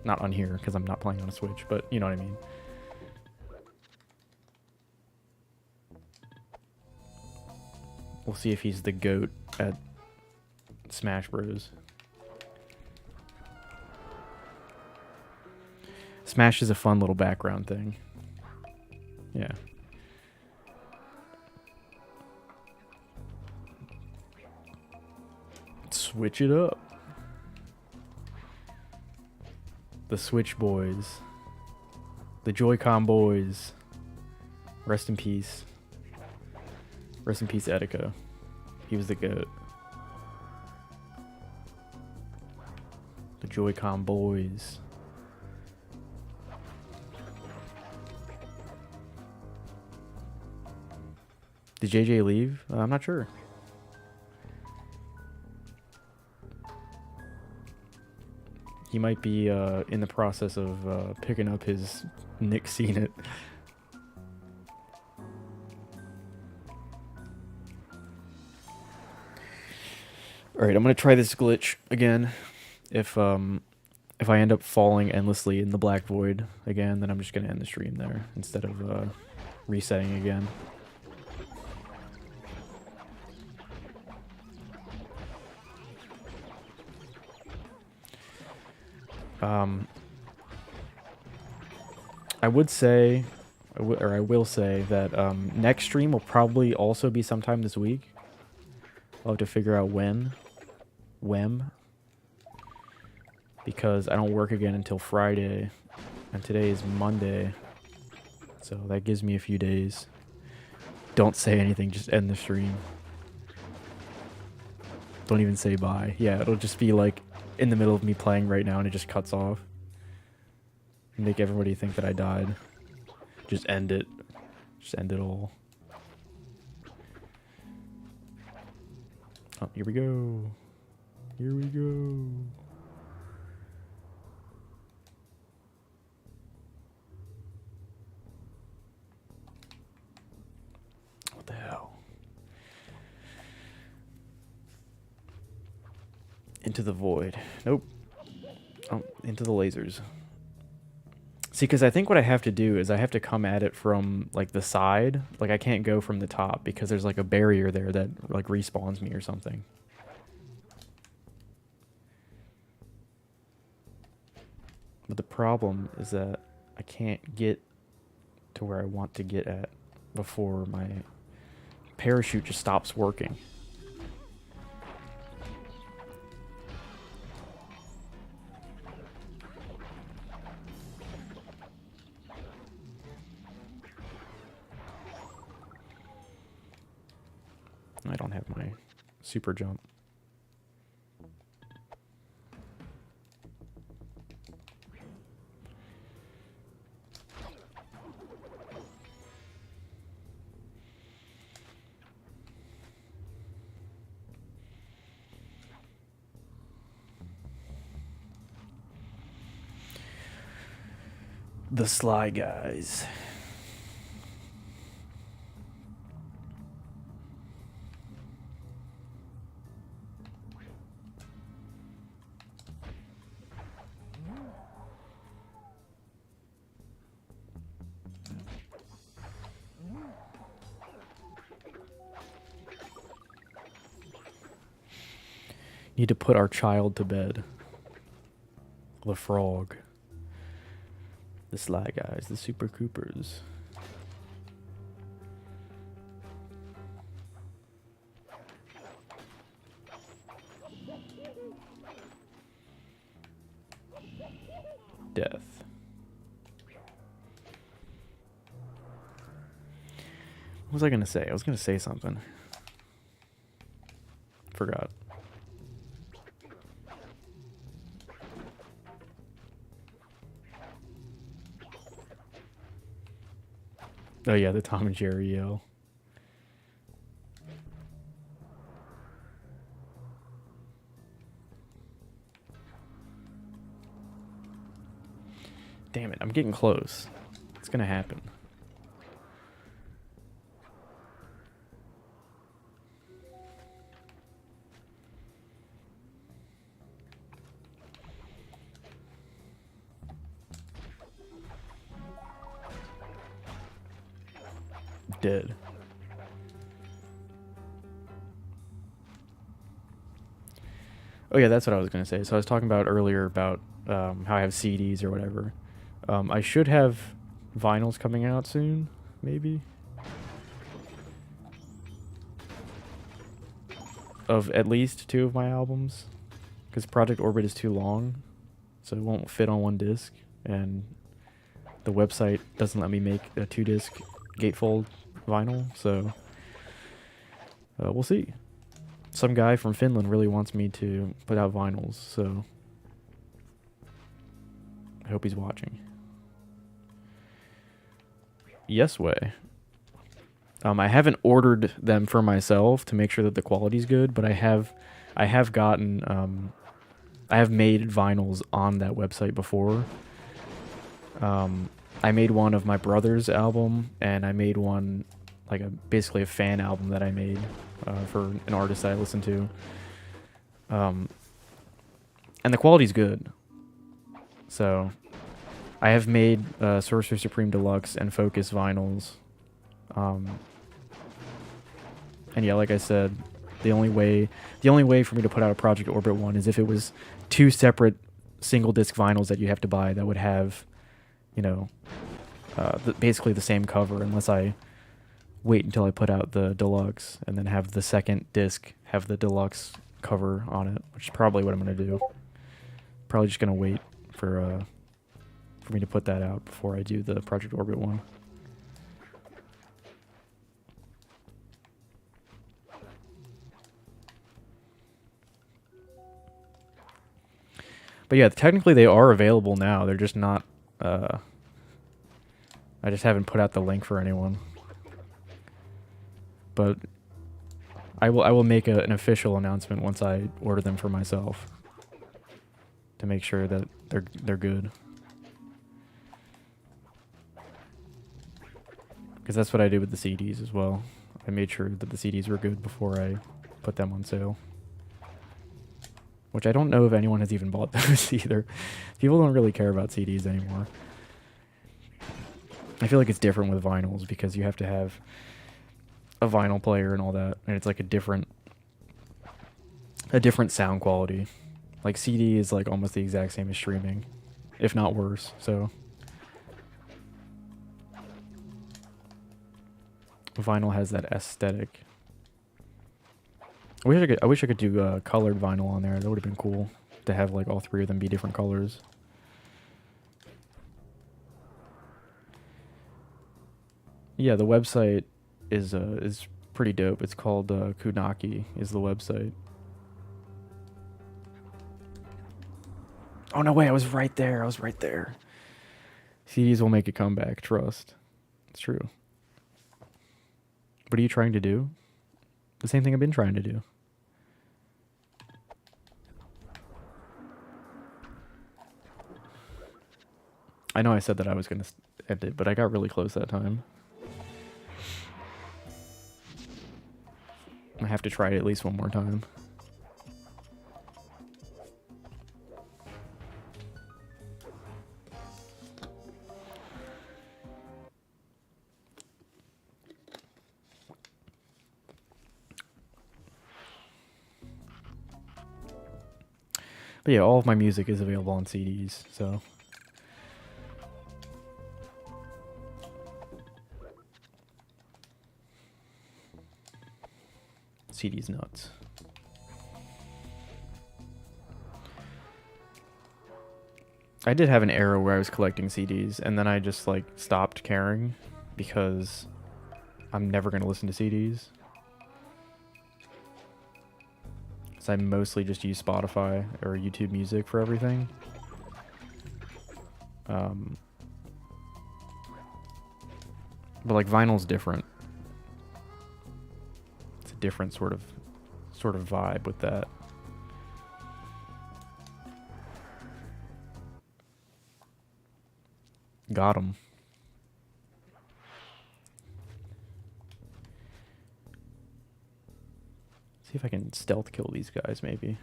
Not on here, because I'm not playing on a Switch, but you know what I mean. We'll see if he's the GOAT at Smash Bros. Smash is a fun little background thing. Yeah. Switch it up. The Switch boys. The Joy-Con boys. Rest in peace. Rest in peace, Etika. He was the GOAT. The Joy-Con boys. Did JJ leave? I'm not sure. He might be in the process of picking up his Nick Seen It. Alright, I'm gonna try this glitch again. If I end up falling endlessly in the black void again, then I'm just gonna end the stream there instead of resetting again. I would say, I will say that next stream will probably also be sometime this week. I'll have to figure out when, because I don't work again until Friday, and today is Monday, so that gives me a few days. Don't say anything, just end the stream. Don't even say bye. Yeah, it'll just be like in the middle of me playing right now and it just cuts off. Make everybody think that I died. Just end it. Just end it all. Oh, here we go. Here we go. What the hell? Into the void. Nope. Oh, into the lasers. See, because I think what I have to do is I have to come at it from, like, the side. Like, I can't go from the top because there's, like, a barrier there that, like, respawns me or something. But the problem is that I can't get to where I want to get at before my parachute just stops working. I don't have my super jump. The Sly Guys. Need to put our child to bed. The frog. The Sly Guys, the Super Coopers. Death. What was I gonna say? I was gonna say something. Forgot. Oh yeah, the Tom and Jerry yell. Damn it, I'm getting close. It's gonna happen. Dead. Oh yeah, that's what I was gonna say. So I was talking about earlier about how I have CDs or whatever. I should have vinyls coming out soon, maybe. Of at least 2 of my albums, because Project Orbit is too long, so it won't fit on one disc, and the website doesn't let me make a 2-disc gatefold vinyl, so we'll see. Some guy from Finland really wants me to put out vinyls, so I hope he's watching. Yes way. I haven't ordered them for myself to make sure that the quality's good, but I have gotten I have made vinyls on that website before. I made one of my brother's album, and I made one like basically a fan album that I made for an artist that I listen to. And the quality's good. So I have made Sorcerer Supreme Deluxe and Focus vinyls. And yeah, like I said, the only way for me to put out a Project Orbit one is if it was 2 separate single disc vinyls that you have to buy that would have, you know, basically the same cover, unless I wait until I put out the deluxe and then have the second disc have the deluxe cover on it, which is probably what I'm gonna do. Probably just gonna wait for me to put that out before I do the Project Orbit one. But yeah, technically they are available now. They're just not. I just haven't put out the link for anyone. But I will make an official announcement once I order them for myself to make sure that they're good. Because that's what I did with the CDs as well. I made sure that the CDs were good before I put them on sale. Which I don't know if anyone has even bought those either. People don't really care about CDs anymore. I feel like it's different with vinyls because you have to have a vinyl player and all that, and it's like a different sound quality. Like CD is like almost the exact same as streaming, if not worse. So vinyl has that aesthetic. I wish I could do colored vinyl on there. That would have been cool to have like all 3 of them be different colors. Yeah, the website is pretty dope. It's called Kunaki is the website. Oh no way! I was right there. CDs will make a comeback. Trust. It's true. What are you trying to do? The same thing I've been trying to do. I know I said that I was going to end it, but I got really close that time. I have to try it at least one more time. But yeah, all of my music is available on CDs, so... CD's nuts. I did have an era where I was collecting CDs, and then I just, like, stopped caring, because I'm never going to listen to CDs. So I mostly just use Spotify or YouTube Music for everything. But like vinyl's different. It's a different sort of vibe with that. Got 'em. See if I can stealth kill these guys, maybe.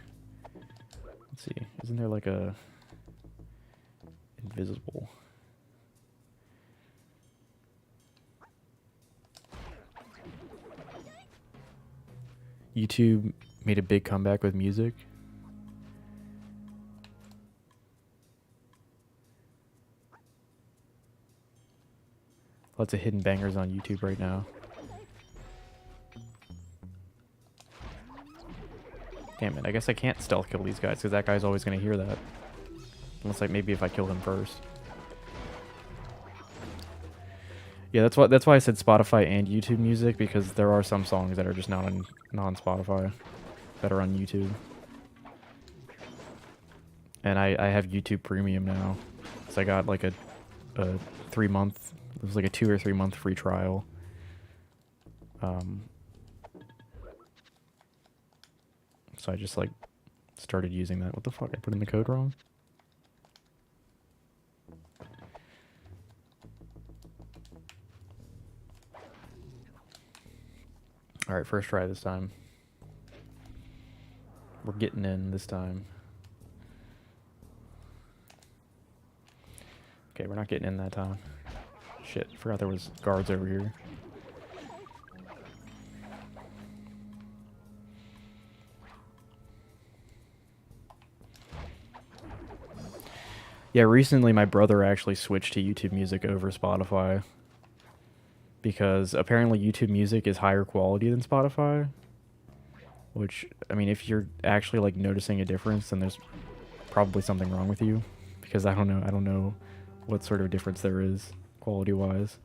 Let's see. Isn't there like a invisible? YouTube made a big comeback with music. Lots of hidden bangers on YouTube right now. Damn it, I guess I can't stealth kill these guys because that guy's always going to hear that. Unless, like, maybe if I kill him first. Yeah, that's why I said Spotify and YouTube Music, because there are some songs that are just not on Spotify that are on YouTube. And I have YouTube Premium now. So I got like a 3-month, it was like a 2 or 3 month free trial. So I just like started using that. What the fuck? I put in the code wrong? Alright, first try this time. We're getting in this time. Okay, we're not getting in that time. Shit, forgot there was guards over here. Yeah, recently my brother actually switched to YouTube Music over Spotify. Because apparently YouTube Music is higher quality than Spotify. Which, I mean, if you're actually like noticing a difference, then there's probably something wrong with you. Because I don't know what sort of difference there is quality-wise.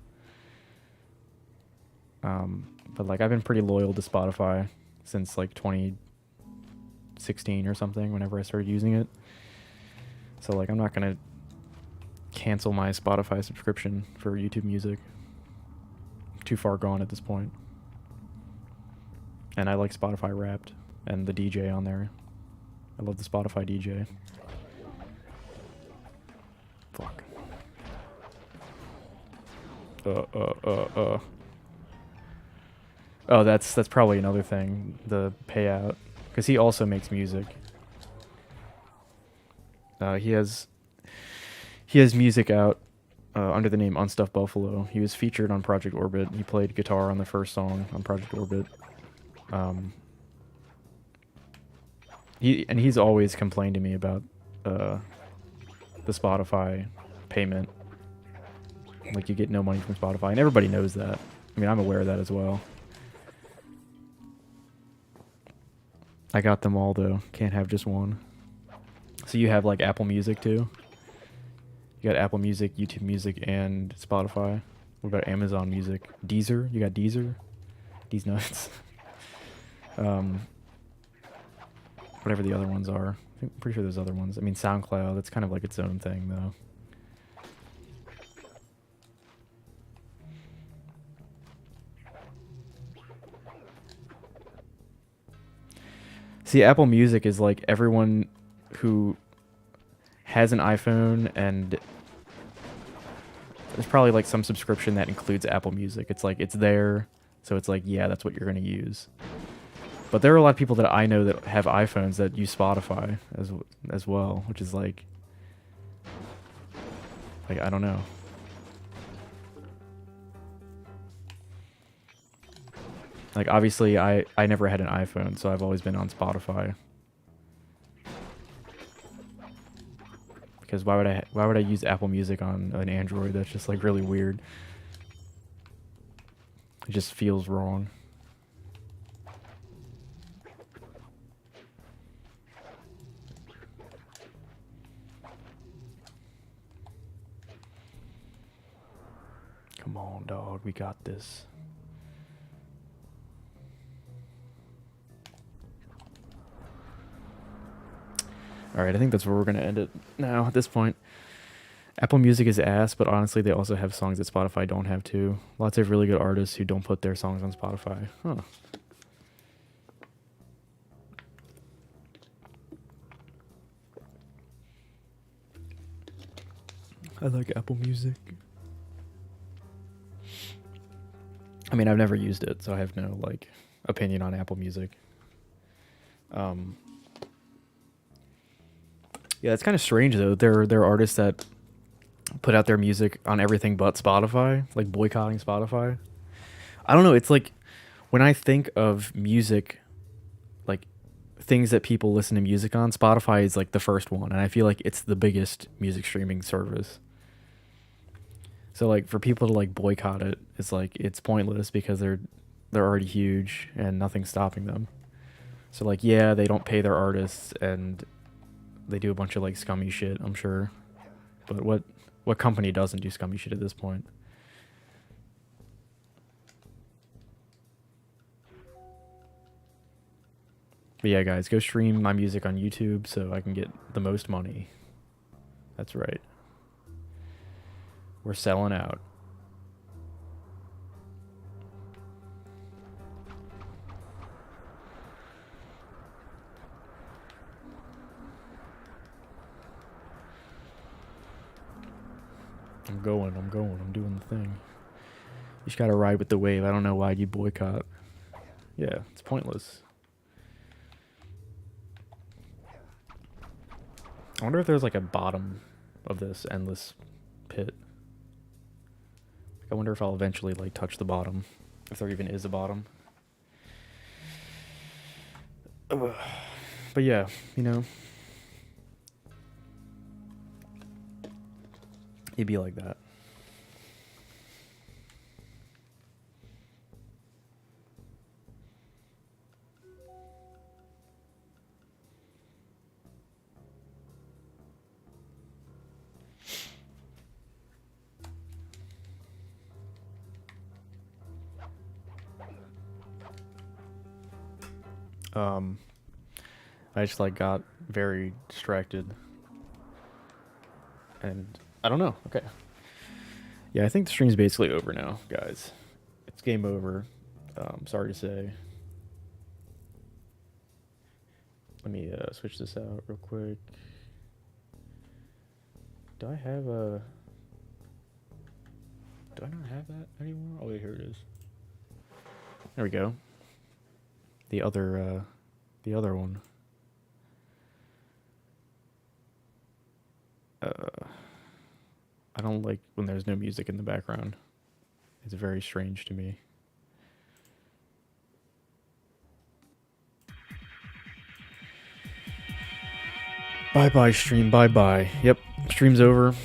But like I've been pretty loyal to Spotify since like 2016 or something, whenever I started using it. So like I'm not gonna cancel my Spotify subscription for YouTube Music. Too far gone at this point. And I like Spotify Wrapped and the DJ on there. I love the Spotify DJ. Fuck. Oh, that's probably another thing. The payout, because he also makes music. He has music out under the name Unstuffed Buffalo. He was featured on Project Orbit. He played guitar on the first song on Project Orbit. He's always complained to me about the Spotify payment. Like, you get no money from Spotify, and everybody knows that. I mean, I'm aware of that as well. I got them all, though. Can't have just one. So you have, like, Apple Music, too? You got Apple Music, YouTube Music, and Spotify. What about Amazon Music? Deezer? You got Deezer? These nuts. Whatever the other ones are. I'm pretty sure there's other ones. I mean, SoundCloud, that's kind of like its own thing, though. See, Apple Music is like everyone who has an iPhone and There's probably like some subscription that includes Apple Music. It's like it's there, so it's like yeah, that's what you're gonna use. But there are a lot of people that I know that have iPhones that use Spotify as well, which is like I don't know. Like obviously I never had an iPhone, so I've always been on Spotify. Because why would I use Apple Music on an Android? That's just like really weird. It just feels wrong. Come on, dog, we got this. Alright, I think that's where we're going to end it now at this point. Apple Music is ass, but honestly, they also have songs that Spotify don't have too. Lots of really good artists who don't put their songs on Spotify. Huh. I like Apple Music. I mean, I've never used it, so I have no, like, opinion on Apple Music. Yeah, it's kind of strange, though. There are artists that put out their music on everything but Spotify, like boycotting Spotify. I don't know, it's like, when I think of music, like, things that people listen to music on, Spotify is, like, the first one, and I feel like it's the biggest music streaming service. So, like, for people to, like, boycott it, it's, like, it's pointless because they're already huge and nothing's stopping them. So, like, yeah, they don't pay their artists and they do a bunch of, like, scummy shit, I'm sure. But what company doesn't do scummy shit at this point? But yeah, guys, go stream my music on YouTube so I can get the most money. That's right. We're selling out. I'm doing the thing. You just gotta ride with the wave. I don't know why you boycott. Yeah, it's pointless. I wonder if there's like a bottom of this endless pit. I wonder if I'll eventually like touch the bottom. If there even is a bottom. But yeah, you know. It'd be like that. I just like got very distracted. And I don't know. Okay. Yeah, I think the stream's basically over now, guys. It's game over. Sorry to say. Let me switch this out real quick. Do I not have that anymore? Oh wait, here it is. There we go. The other one. I don't like when there's no music in the background. It's very strange to me. Bye-bye, stream. Bye-bye. Yep, stream's over.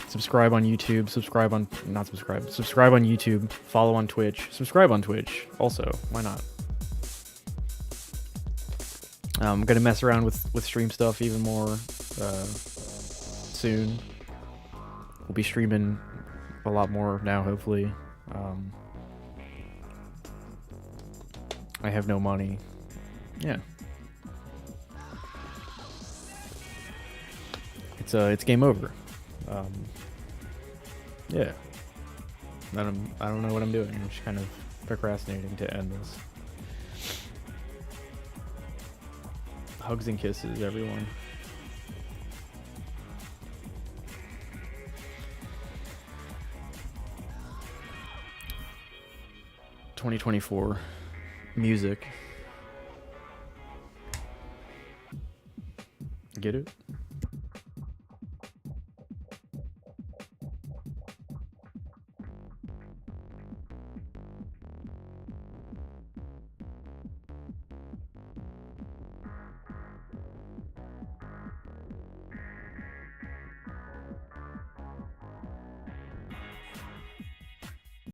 Subscribe on YouTube. Subscribe on YouTube. Follow on Twitch. Subscribe on Twitch. Also, why not? I'm gonna mess around with stream stuff even more soon. We'll be streaming a lot more now, hopefully. I have no money. Yeah. It's game over. Yeah. I don't know what I'm doing. I'm just kind of procrastinating to end this. Hugs and kisses, everyone. 2024 music. Get it?